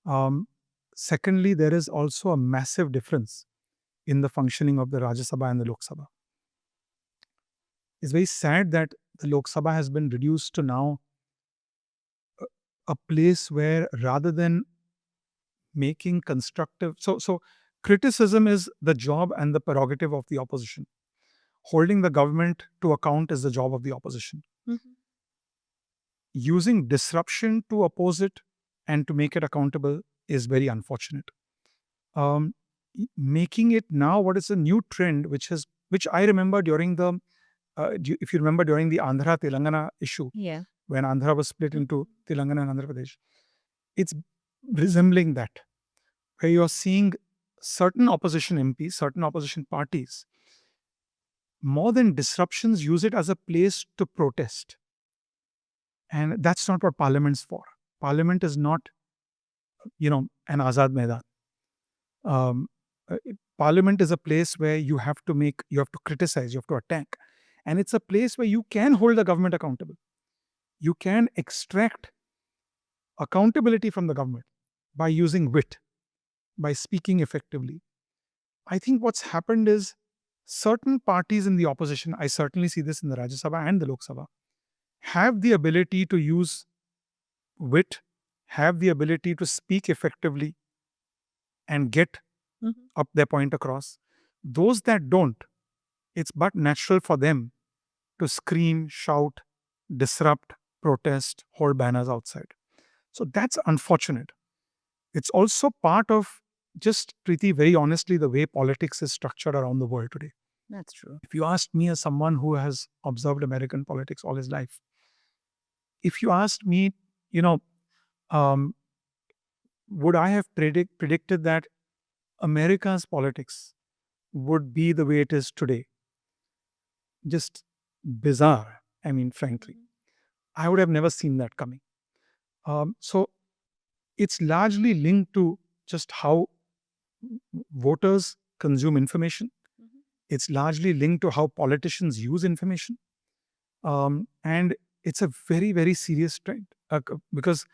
Um, Secondly, there is also a massive difference in the functioning of the Rajya Sabha and the Lok Sabha. It's very sad that the Lok Sabha has been reduced to now a place where, rather than making constructive, so criticism is the job and the prerogative of the opposition. Holding the government to account is the job of the opposition. Using disruption to oppose it and to make it accountable is very unfortunate. Making it now what is a new trend, which I remember during the, if you remember, during the Andhra Telangana issue, Yeah. when Andhra was split into Telangana and Andhra Pradesh, it's resembling that, where you're seeing certain opposition MPs, certain opposition parties, more than disruptions, use it as a place to protest. And that's not what Parliament's for. Parliament is not, an Azad Maidan. Um, Parliament is a place where you have to criticize, you have to attack. And it's a place where you can hold the government accountable. You can extract accountability from the government by using wit, by speaking effectively. I think what's happened is certain parties in the opposition, I certainly see this in the Rajya Sabha and the Lok Sabha, have the ability to use wit, have the ability to speak effectively and get up their point across. Those that don't, it's but natural for them to scream, shout, disrupt, protest, hold banners outside. So that's unfortunate. It's also part of, just Preeti, very honestly, the way politics is structured around the world today. That's true. If you asked me, as someone who has observed American politics all his life, if you asked me, um, would I have predicted that America's politics would be the way it is today? Just bizarre, I mean, frankly. I would have never seen that coming. So it's largely linked to just how voters consume information. It's largely linked to how politicians use information. And it's a very, very serious trend. Because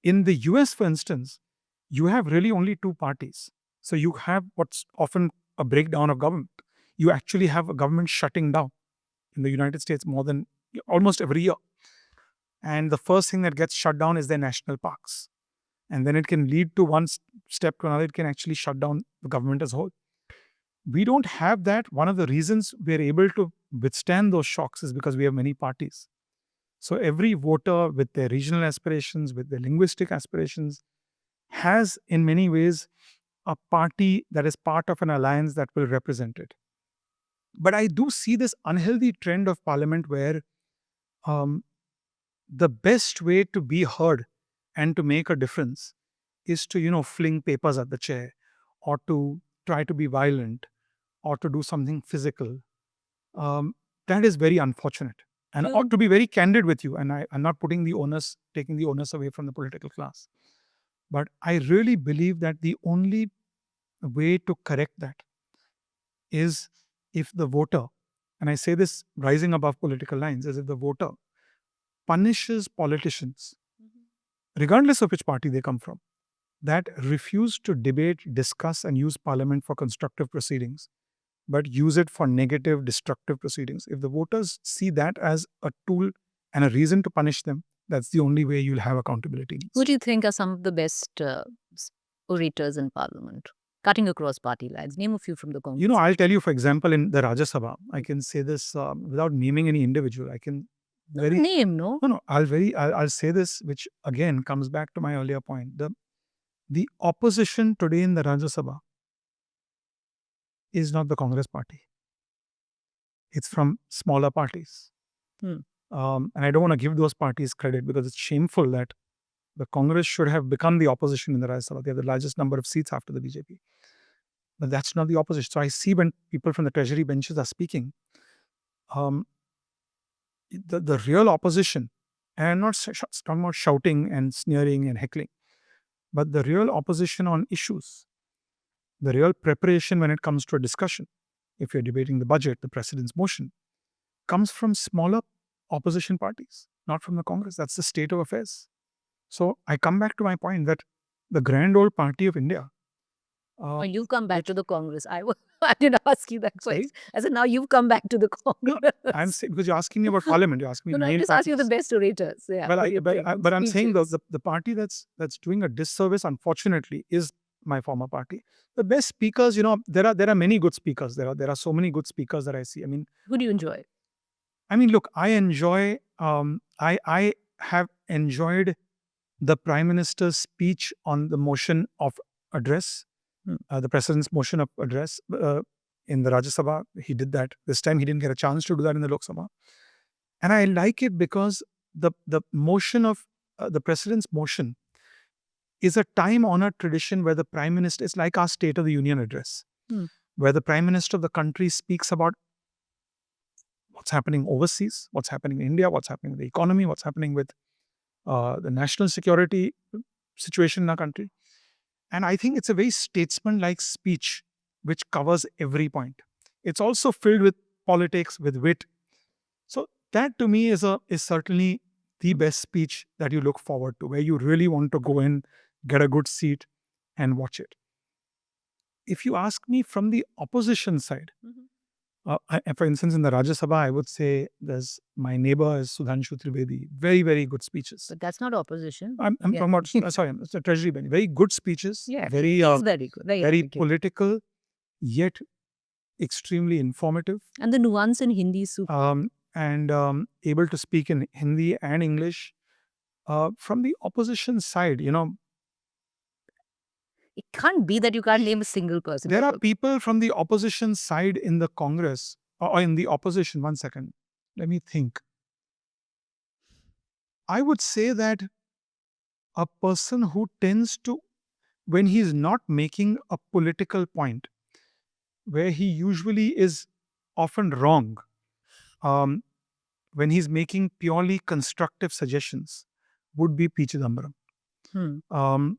in the US, for instance, you have really only two parties. So you have what's often a breakdown of government. You actually have a government shutting down in the United States more than almost every year. And the first thing that gets shut down is their national parks. And then it can lead to one step to another. It can actually shut down the government as a whole. We don't have that. One of the reasons we're able to withstand those shocks is because we have many parties. So every voter with their regional aspirations, with their linguistic aspirations, has in many ways a party that is part of an alliance that will represent it. But I do see this unhealthy trend of parliament where um, the best way to be heard and to make a difference is to, fling papers at the chair, or to try to be violent, or to do something physical. Um, that is very unfortunate. And ought to be very candid with you, and I'm not taking the onus away from the political class. But I really believe that the only way to correct that is if the voter, and I say this rising above political lines, is if the voter punishes politicians, regardless of which party they come from, that refuse to debate, discuss, and use parliament for constructive proceedings, but use it for negative, destructive proceedings. If the voters see that as a tool and a reason to punish them, that's the only way you'll have accountability. Who do you think are some of the best orators in parliament, cutting across party lines? Name a few from the Congress. I'll tell you, for example, in the Rajya Sabha, I can say this without naming any individual. I can very name, no? No, I'll say this, which again comes back to my earlier point. The opposition today in the Rajya Sabha is not the Congress party. It's from smaller parties. And I don't want to give those parties credit because it's shameful that the Congress should have become the opposition in the Rajya Sabha. They have the largest number of seats after the BJP. But that's not the opposition. So I see when people from the treasury benches are speaking, um, the real opposition, and I'm not talking about shouting and sneering and heckling, but the real opposition on issues, the real preparation when it comes to a discussion, if you're debating the budget, the president's motion, comes from smaller opposition parties, not from the Congress. That's the state of affairs. So I come back to my point that the grand old party of India. You've come back to the Congress. I didn't ask you that question. Sorry? I said, now you've come back to the Congress. No, I'm saying because you're asking me about parliament. You're asking me. No, I just asked you the best orators. Yeah, but I'm saying the party that's doing a disservice, unfortunately, is my former party. The best speakers, there are many good speakers. There are so many good speakers that I see. I mean, who do you enjoy? I mean, look, I enjoy. I have enjoyed the Prime Minister's speech on the motion of address, the President's motion of address in the Rajya Sabha. He did that. This time he didn't get a chance to do that in the Lok Sabha. And I like it because the motion of the President's motion is a time-honored tradition where the Prime Minister, it's like our State of the Union address, where the Prime Minister of the country speaks about what's happening overseas, what's happening in India, what's happening with the economy, what's happening with the national security situation in our country. And I think it's a very statesman-like speech which covers every point. It's also filled with politics, with wit. So that to me is certainly the best speech that you look forward to, where you really want to go in, get a good seat and watch it. If you ask me from the opposition side, for instance, in the Rajya Sabha, I would say there's my neighbor is Sudhanshu Trivedi. Very, very good speeches. But that's not opposition. I'm talking about, sorry, it's a treasury bench. Very good speeches. Yeah, very very good. Very political, yet extremely informative. And the nuance in Hindi is super. And able to speak in Hindi and English. From the opposition side, it can't be that you can't name a single person. There are people from the opposition side in the Congress, or in the opposition. One second. Let me think. I would say that a person who tends to, when he's not making a political point, where he usually is often wrong, when he's making purely constructive suggestions, would be P. Chidambaram. Hmm.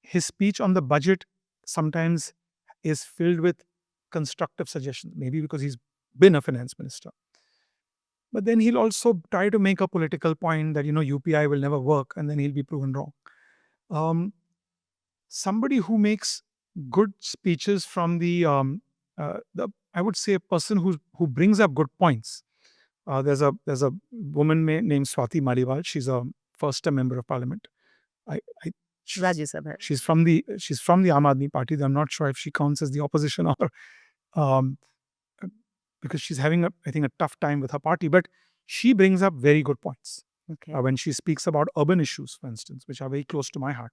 His speech on the budget sometimes is filled with constructive suggestions, maybe because he's been a finance minister. But then he'll also try to make a political point that, UPI will never work, and then he'll be proven wrong. Um, Somebody who makes good speeches from the I would say a person who brings up good points. There's a woman named Swati Maliwal. She's a first-time member of parliament. I she's, Rajya Sabha. she's from the Aam Aadmi Party. I'm not sure if she counts as the opposition or um, because she's having I think a tough time with her party. But she brings up very good points Okay. when she speaks about urban issues, for instance, which are very close to my heart.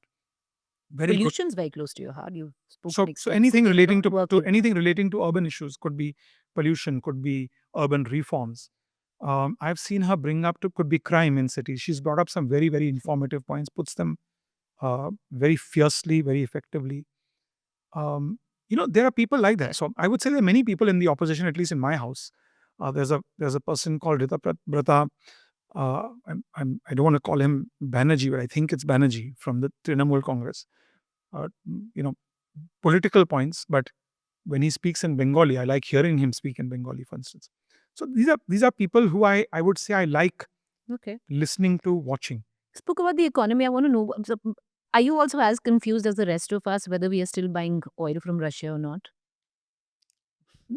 Very good. Pollution is very close to your heart. You've spoken So extensively anything about relating to working. anything relating to urban issues could be pollution, could be urban reforms. I've seen her bring up to could be crime in cities. She's brought up some very very informative points, puts them very fiercely, very effectively. There are people like that. So I would say there are many people in the opposition, at least in my house. There's a person called Rita Brata. I don't want to call him Banerjee, but I think it's Banerjee from the Trinamool Congress. Uh, you know, Political points, but when he speaks in Bengali, I like hearing him speak in Bengali, for instance. So these are people who I would say I like Okay. listening to, watching. Spoke about the economy. I want to know, are you also as confused as the rest of us whether we are still buying oil from Russia or not?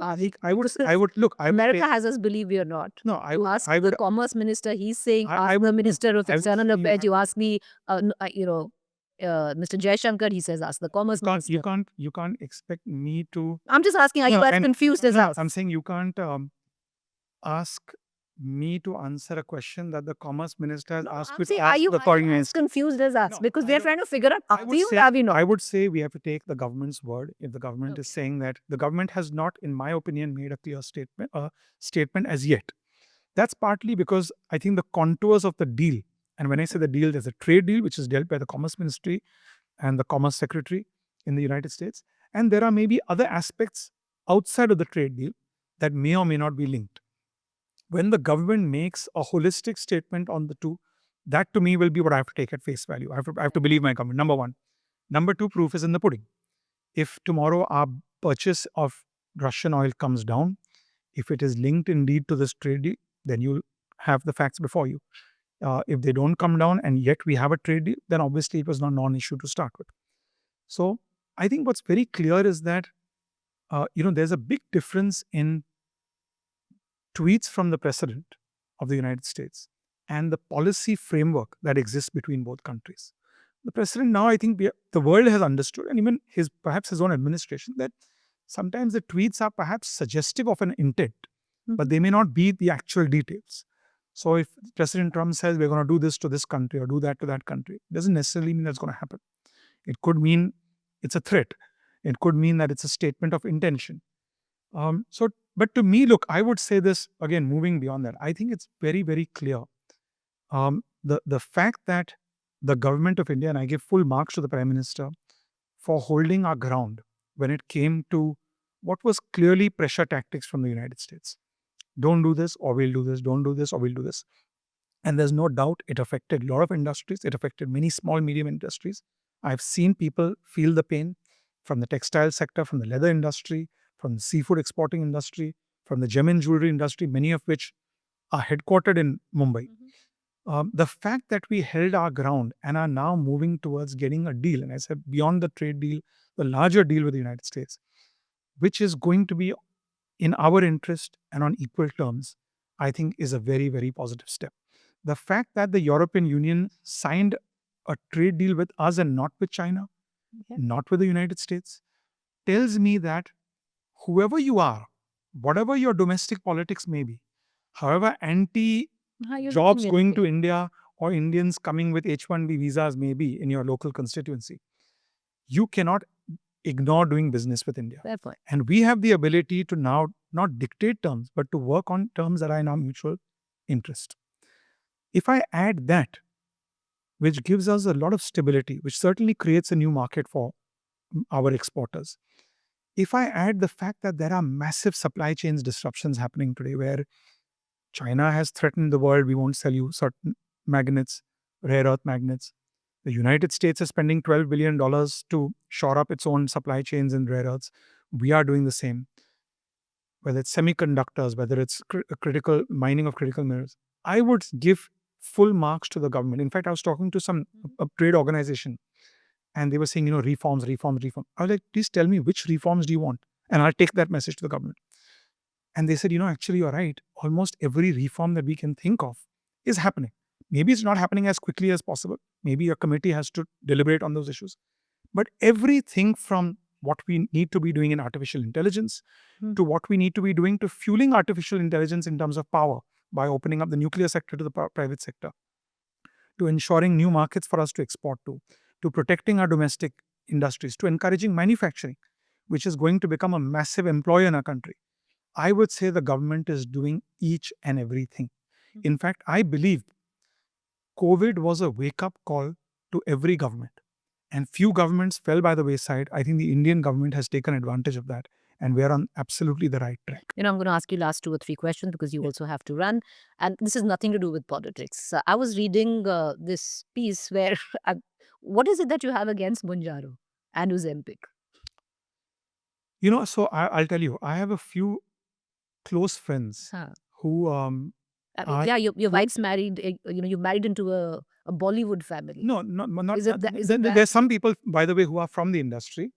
I would look. America has us believe we are not. No, You ask I would. the commerce minister, he's saying, I ask the minister of I would external say affairs. You ask the, Mr. Jaishankar, he says, ask the commerce minister. you can't expect me to. I'm just asking, are you as confused as us? I'm saying you can't ask me to answer a question that the commerce minister has asked you to Are ask you the foreign as minister. confused as us? No, Because I we are don't- trying to figure out, I are would you say, or are we not? I would say we have to take the government's word. If the government is saying that, the government has not, in my opinion, made a clear statement as yet. That's partly because I think the contours of the deal, and when I say the deal, there's a trade deal which is dealt by the Commerce Ministry and the Commerce Secretary in the United States, and there are maybe other aspects outside of the trade deal that may or may not be linked. When the government makes a holistic statement on the two, that to me will be what I have to take at face value. I have to believe my government, number one. Number two, proof is in the pudding. If tomorrow our purchase of Russian oil comes down, if it is linked indeed to this trade deal, then you'll have the facts before you. If they don't come down and yet we have a trade deal, then obviously it was not non-issue to start with. So I think what's very clear is that there's a big difference in tweets from the president of the United States and the policy framework that exists between both countries. The president now, I think the world has understood, and even perhaps his own administration, that sometimes the tweets are perhaps suggestive of an intent, but they may not be the actual details. So if President Trump says we're going to do this to this country or do that to that country, it doesn't necessarily mean that's going to happen. It could mean it's a threat. It could mean that it's a statement of intention. But to me, look, I would say this again, moving beyond that. I think it's very, very clear. The fact that the government of India, and I give full marks to the Prime Minister for holding our ground when it came to what was clearly pressure tactics from the United States. Don't do this or we'll do this. Don't do this or we'll do this. And there's no doubt it affected a lot of industries. It affected many small, medium industries. I've seen people feel the pain from the textile sector, from the leather industry, from the seafood exporting industry, from the gem and jewelry industry, many of which are headquartered in Mumbai. The fact that we held our ground and are now moving towards getting a deal, and I said beyond the trade deal, the larger deal with the United States, which is going to be in our interest and on equal terms, I think is a very, very positive step. The fact that the European Union signed a trade deal with us and not with China, not with the United States, tells me that whoever you are, whatever your domestic politics may be, however anti jobs going to India or Indians coming with H-1B visas may be in your local constituency, you cannot ignore doing business with India. Fair point. And we have the ability to now not dictate terms, but to work on terms that are in our mutual interest. If I add that, which gives us a lot of stability, which certainly creates a new market for our exporters. If I add the fact that there are massive supply chains disruptions happening today where China has threatened the world, we won't sell you certain magnets, rare earth magnets. The United States is spending $12 billion to shore up its own supply chains in rare earths. We are doing the same, whether it's semiconductors, whether it's critical mining of critical minerals. I would give full marks to the government. In fact, I was talking to a trade organization, and they were saying, reforms, reforms, reform. I was like, please tell me which reforms do you want? And I'll take that message to the government. And they said, actually, you're right. Almost every reform that we can think of is happening. Maybe it's not happening as quickly as possible. Maybe a committee has to deliberate on those issues. But everything from what we need to be doing in artificial intelligence to what we need to be doing to fueling artificial intelligence in terms of power by opening up the nuclear sector to the private sector, to ensuring new markets for us to export to protecting our domestic industries, to encouraging manufacturing, which is going to become a massive employer in our country. I would say the government is doing each and everything. In fact, I believe COVID was a wake-up call to every government. And few governments fell by the wayside. I think the Indian government has taken advantage of that. And we are on absolutely the right track. I'm going to ask you last 2 or 3 questions because you also have to run. And this has nothing to do with politics. I was reading this piece where, what is it that you have against Munjaro and Ozempic? So I'll tell you, I have a few close friends who yeah, your wife's married. You married into a Bollywood family. No, not. Is it that? There's some people, by the way, who are from the industry,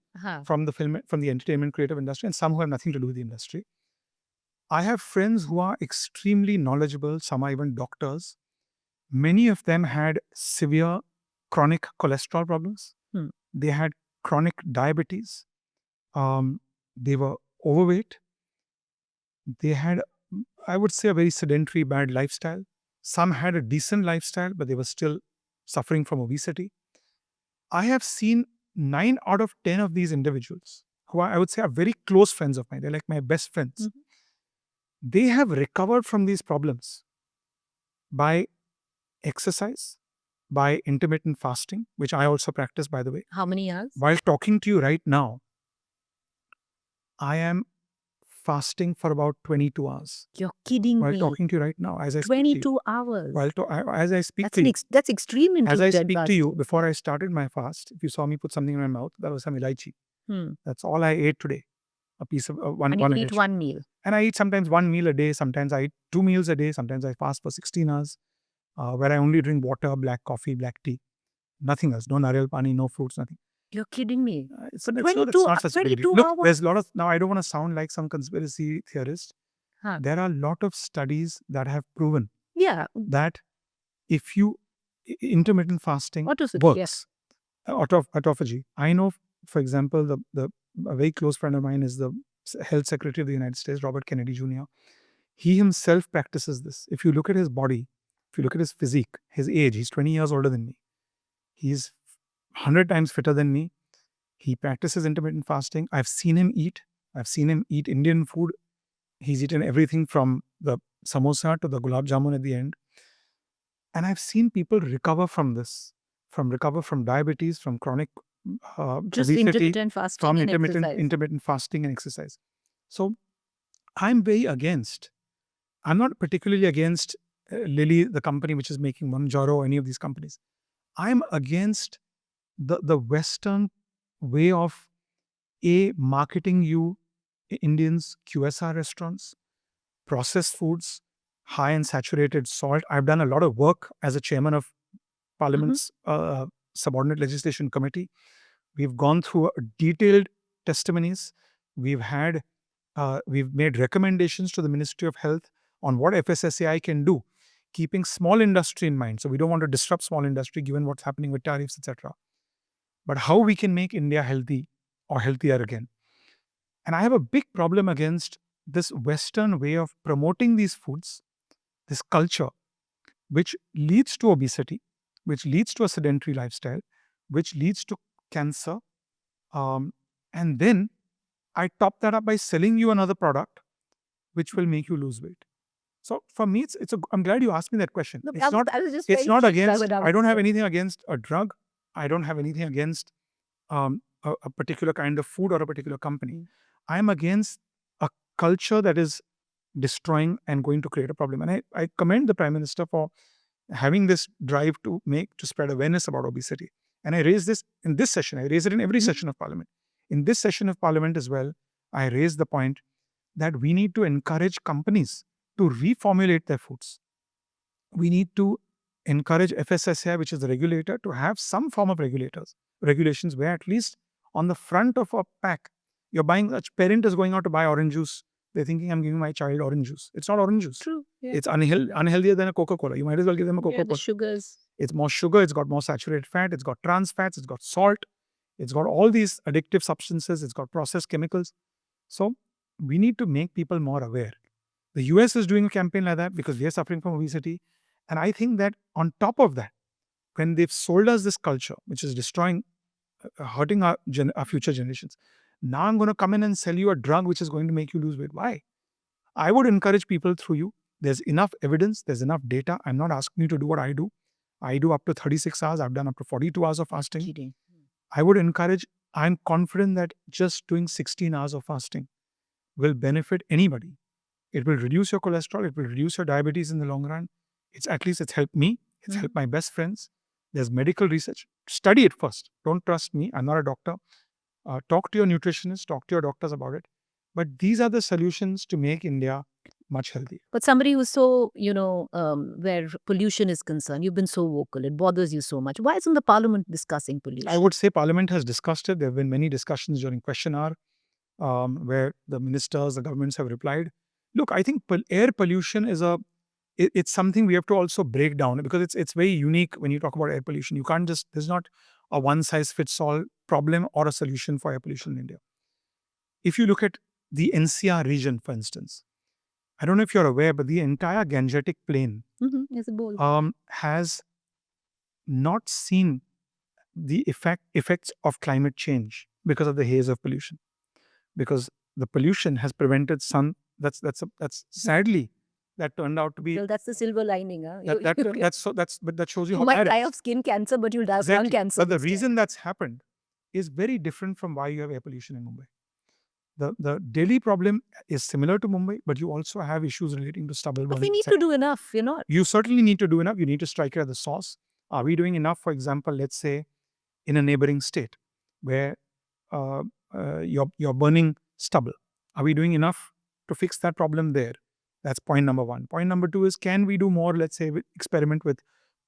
from the film, from the entertainment creative industry, and some who have nothing to do with the industry. I have friends who are extremely knowledgeable. Some are even doctors. Many of them had severe chronic cholesterol problems. They had chronic diabetes. They were overweight. They had, I would say, a very sedentary, bad lifestyle. Some had a decent lifestyle, but they were still suffering from obesity. I have seen 9 out of 10 of these individuals, who I would say are very close friends of mine. They're like my best friends. They have recovered from these problems by exercise, by intermittent fasting, which I also practice, by the way. How many hours? While talking to you right now, I am fasting for about 22 hours. You're kidding While me. talking to you right now, as I speak 22 to you. hours. As I speak to you. That's extreme As I speak fasting. to you, before I started my fast, if you saw me put something in my mouth, that was some ilaichi. That's all I ate today. A piece of one. And you eat one meal. And I eat sometimes 1 meal a day. Sometimes I eat 2 meals a day. Sometimes I fast for 16 hours, where I only drink water, black coffee, black tea, nothing else. No nariyal pani, no fruits, nothing. You're kidding me. It's not such a big deal. Look, there's a lot of, now I don't want to sound like some conspiracy theorist. There are a lot of studies that have proven that if you, intermittent fasting works. Autophagy. I know, for example, a very close friend of mine is the Health Secretary of the United States, Robert Kennedy Jr. He himself practices this. If you look at his body, if you look at his physique, his age, he's 20 years older than me. He's 100 times fitter than me. He practices intermittent fasting. I've seen him eat. I've seen him eat Indian food. He's eaten everything from the samosa to the gulab jamun at the end. And I've seen people recover from this, recover from diabetes, from chronic just obesity, intermittent fasting from and intermittent fasting and exercise. So I'm very against. I'm not particularly against Lilly, the company which is making Mounjaro, or any of these companies. I'm against the Western way of marketing you Indians, QSR restaurants, processed foods, high in saturated salt. I've done a lot of work as a chairman of Parliament's Subordinate Legislation Committee. We've gone through detailed testimonies. We've made recommendations to the Ministry of Health on what FSSAI can do, keeping small industry in mind. So we don't want to disrupt small industry given what's happening with tariffs, etc. But how we can make India healthy or healthier again. And I have a big problem against this Western way of promoting these foods, this culture, which leads to obesity, which leads to a sedentary lifestyle, which leads to cancer. And then I top that up by selling you another product, which will make you lose weight. So for me, I'm glad you asked me that question. No, it's not against, I don't have anything against a drug. I don't have anything against a particular kind of food or a particular company. I'm against a culture that is destroying and going to create a problem. And I commend the Prime Minister for having this drive to spread awareness about obesity. And I raise this in this session. I raise it in every session of Parliament. In this session of Parliament as well, I raise the point that we need to encourage companies to reformulate their foods. We need to encourage FSSAI, which is the regulator, to have some form of regulations where at least on the front of a pack, you're buying, a parent is going out to buy orange juice. They're thinking, I'm giving my child orange juice. It's not orange juice. True. Yeah. It's unhealthier than a Coca-Cola. You might as well give them a Coca-Cola. The sugars. It's more sugar, it's got more saturated fat, it's got trans fats, it's got salt, it's got all these addictive substances, it's got processed chemicals. So we need to make people more aware. The US is doing a campaign like that because we are suffering from obesity. And I think that on top of that, when they've sold us this culture, which is destroying, hurting our future generations, now I'm going to come in and sell you a drug which is going to make you lose weight. Why? I would encourage people through you. There's enough evidence, there's enough data. I'm not asking you to do what I do. I do up to 36 hours. I've done up to 42 hours of fasting. Cheating. I would encourage, I'm confident that just doing 16 hours of fasting will benefit anybody. It will reduce your cholesterol. It will reduce your diabetes in the long run. It's helped me. It's helped my best friends. There's medical research. Study it first. Don't trust me. I'm not a doctor. Talk to your nutritionist. Talk to your doctors about it. But these are the solutions to make India much healthier. But somebody who's so, where pollution is concerned, you've been so vocal, it bothers you so much. Why isn't the Parliament discussing pollution? I would say Parliament has discussed it. There have been many discussions during question hour where the ministers, the governments have replied. Look, I think air pollution is it's something we have to also break down because it's very unique when you talk about air pollution. You can't just, there's not a one-size-fits-all problem or a solution for air pollution in India. If you look at the NCR region, for instance, I don't know if you're aware, but the entire Gangetic Plain has not seen the effects of climate change because of the haze of pollution. Because the pollution has prevented sun. That's sadly that turned out to be. Well, that's the silver lining, huh? But that shows you you how might bad die it is. of skin cancer, but you'll die of Exactly. lung cancer. But the reason that's happened is very different from why you have air pollution in Mumbai. The Delhi problem is similar to Mumbai, but you also have issues relating to stubble burning. But we need to do enough, you're not. You certainly need to do enough. You need to strike it at the source. Are we doing enough, for example, let's say, in a neighboring state where you're burning stubble? Are we doing enough to fix that problem there? That's point number one. Point number two is, can we do more, let's say, experiment with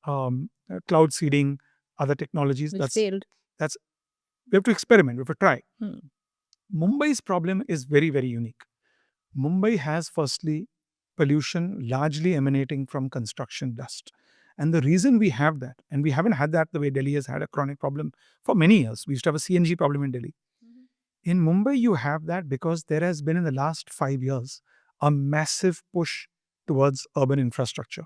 cloud seeding, other technologies? Which failed. We have to experiment, we have to try. Mumbai's problem is very, very unique. Mumbai has, firstly, pollution largely emanating from construction dust. And the reason we have that, and we haven't had that the way Delhi has had a chronic problem for many years. We used to have a CNG problem in Delhi. In Mumbai, you have that because there has been in the last 5 years a massive push towards urban infrastructure.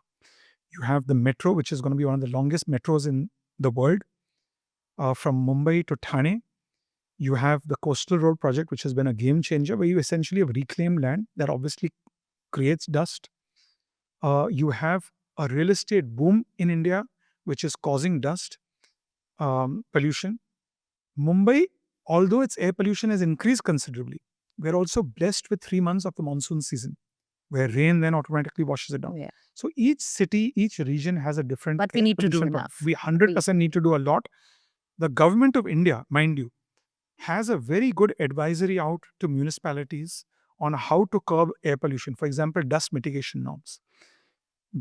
You have the metro, which is going to be one of the longest metros in the world, from Mumbai to Thane. You have the Coastal Road project, which has been a game changer, where you essentially have reclaimed land that obviously creates dust. You have a real estate boom in India, which is causing dust pollution. Mumbai, although its air pollution has increased considerably, we're also blessed with 3 months of the monsoon season, where rain then automatically washes it down. Yeah. So each city, each region has a different. But we need to do enough. We 100% need to do a lot. The government of India, mind you, has a very good advisory out to municipalities on how to curb air pollution. For example, dust mitigation norms.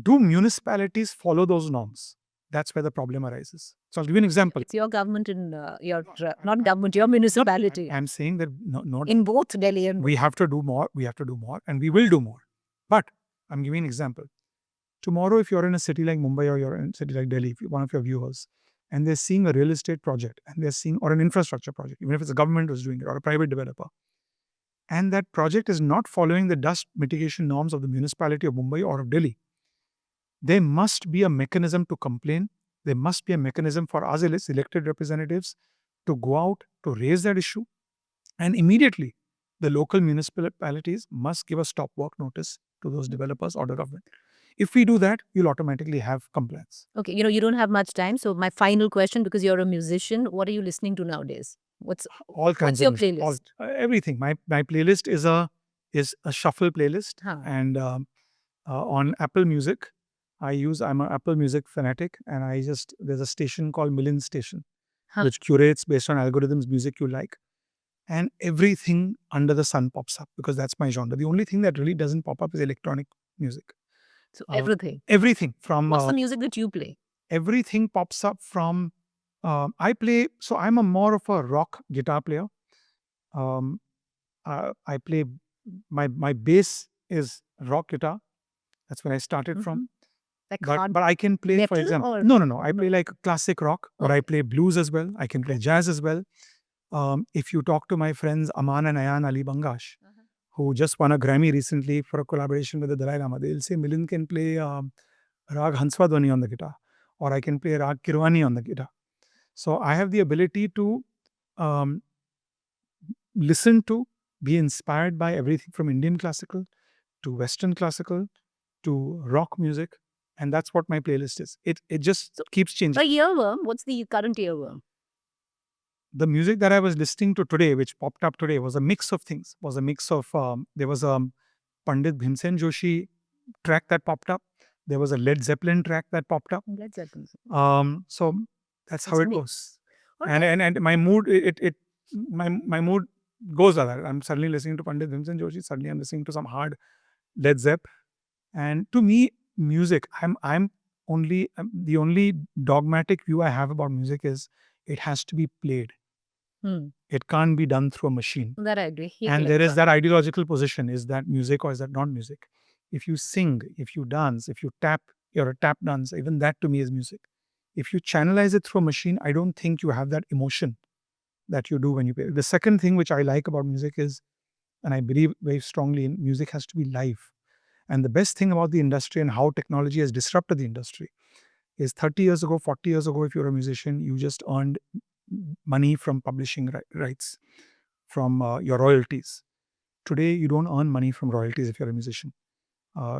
Do municipalities follow those norms? That's where the problem arises. So I'll give you an example. It's your government and your municipality. I'm saying that not in both Delhi and we have to do more. We have to do more, and we will do more. But I'm giving an example. Tomorrow, if you're in a city like Mumbai or you're in a city like Delhi, if one of your viewers, and they're seeing a real estate project and they're seeing, or an infrastructure project, even if it's a government who's doing it or a private developer, and that project is not following the dust mitigation norms of the municipality of Mumbai or of Delhi, there must be a mechanism to complain. There must be a mechanism for us as elected representatives to go out to raise that issue. And immediately, the local municipalities must give a stop work notice to those developers or the government. If we do that, you'll automatically have compliance. Okay, you don't have much time. So my final question, because you're a musician, what are you listening to nowadays? What's all kinds your of playlist? everything. My playlist is a is a shuffle playlist. And on Apple Music, I'm an Apple Music fanatic, and there's a station called Milind Station, which curates based on algorithms music you like. And everything under the sun pops up because that's my genre. The only thing that really doesn't pop up is electronic music. So everything. Everything from What's the music that you play? everything pops up from I play. So I'm a more of a rock guitar player. I play my bass is rock guitar. That's where I started from. Like But I can play, for metal example, or- no. I play like classic rock, but I Okay. play blues as well. I can play jazz as well. If you talk to my friends Aman and Ayan Ali Bangash, who just won a Grammy recently for a collaboration with the Dalai Lama, they'll say Milind can play Rag Hanswadwani on the guitar, or I can play Rag Kirwani on the guitar. So I have the ability to um, listen to, be inspired by everything from Indian classical to Western classical to rock music, and that's what my playlist is. It just keeps changing. A earworm. What's the current earworm? The music that I was listening to today, which popped up today, was a mix of things. Was a mix of there was a Pandit Bhimsen Joshi track that popped up. There was a Led Zeppelin track that popped up. Led Zeppelin. So that's how It's it mixed. goes. Okay. And my mood my mood goes like that. I'm suddenly listening to Pandit Bhimsen Joshi. Suddenly I'm listening to some hard Led Zepp. And to me, music, I'm the only dogmatic view I have about music is it has to be played. It can't be done through a machine. That I agree. And there is that ideological position: is that music or is that not music? If you sing, if you dance, if you tap, you're a tap dancer. Even that to me is music. If you channelize it through a machine, I don't think you have that emotion that you do when you play. The second thing which I like about music is, and I believe very strongly in, music has to be live. And the best thing about the industry and how technology has disrupted the industry is 30 years ago, 40 years ago, if you're a musician, you just earned money from publishing rights, from your royalties. Today, you don't earn money from royalties if you're a musician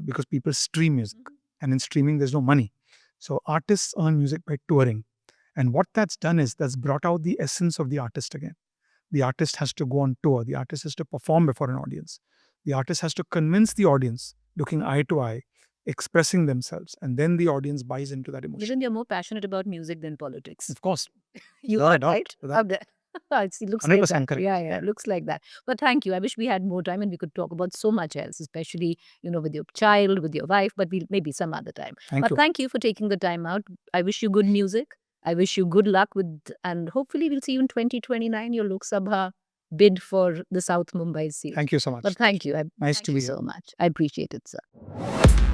because people stream music. And in streaming, there's no money. So artists earn music by touring. And what that's done is that's brought out the essence of the artist again. The artist has to go on tour. The artist has to perform before an audience. The artist has to convince the audience, looking eye to eye, expressing themselves. And then the audience buys into that emotion. Given you're more passionate about music than politics. Of course. You No, are, I don't. right? It looks 100% like that. correct. Yeah, it looks like that. But thank you. I wish we had more time and we could talk about so much else, especially, with your child, with your wife, but we'll maybe some other time. Thank you. Thank you for taking the time out. I wish you good music. I wish you good luck and hopefully we'll see you in 2029, your Lok Sabha bid for the South Mumbai seat. Thank you so much. But thank you. Nice to Thank be you here. so much. I appreciate it, sir.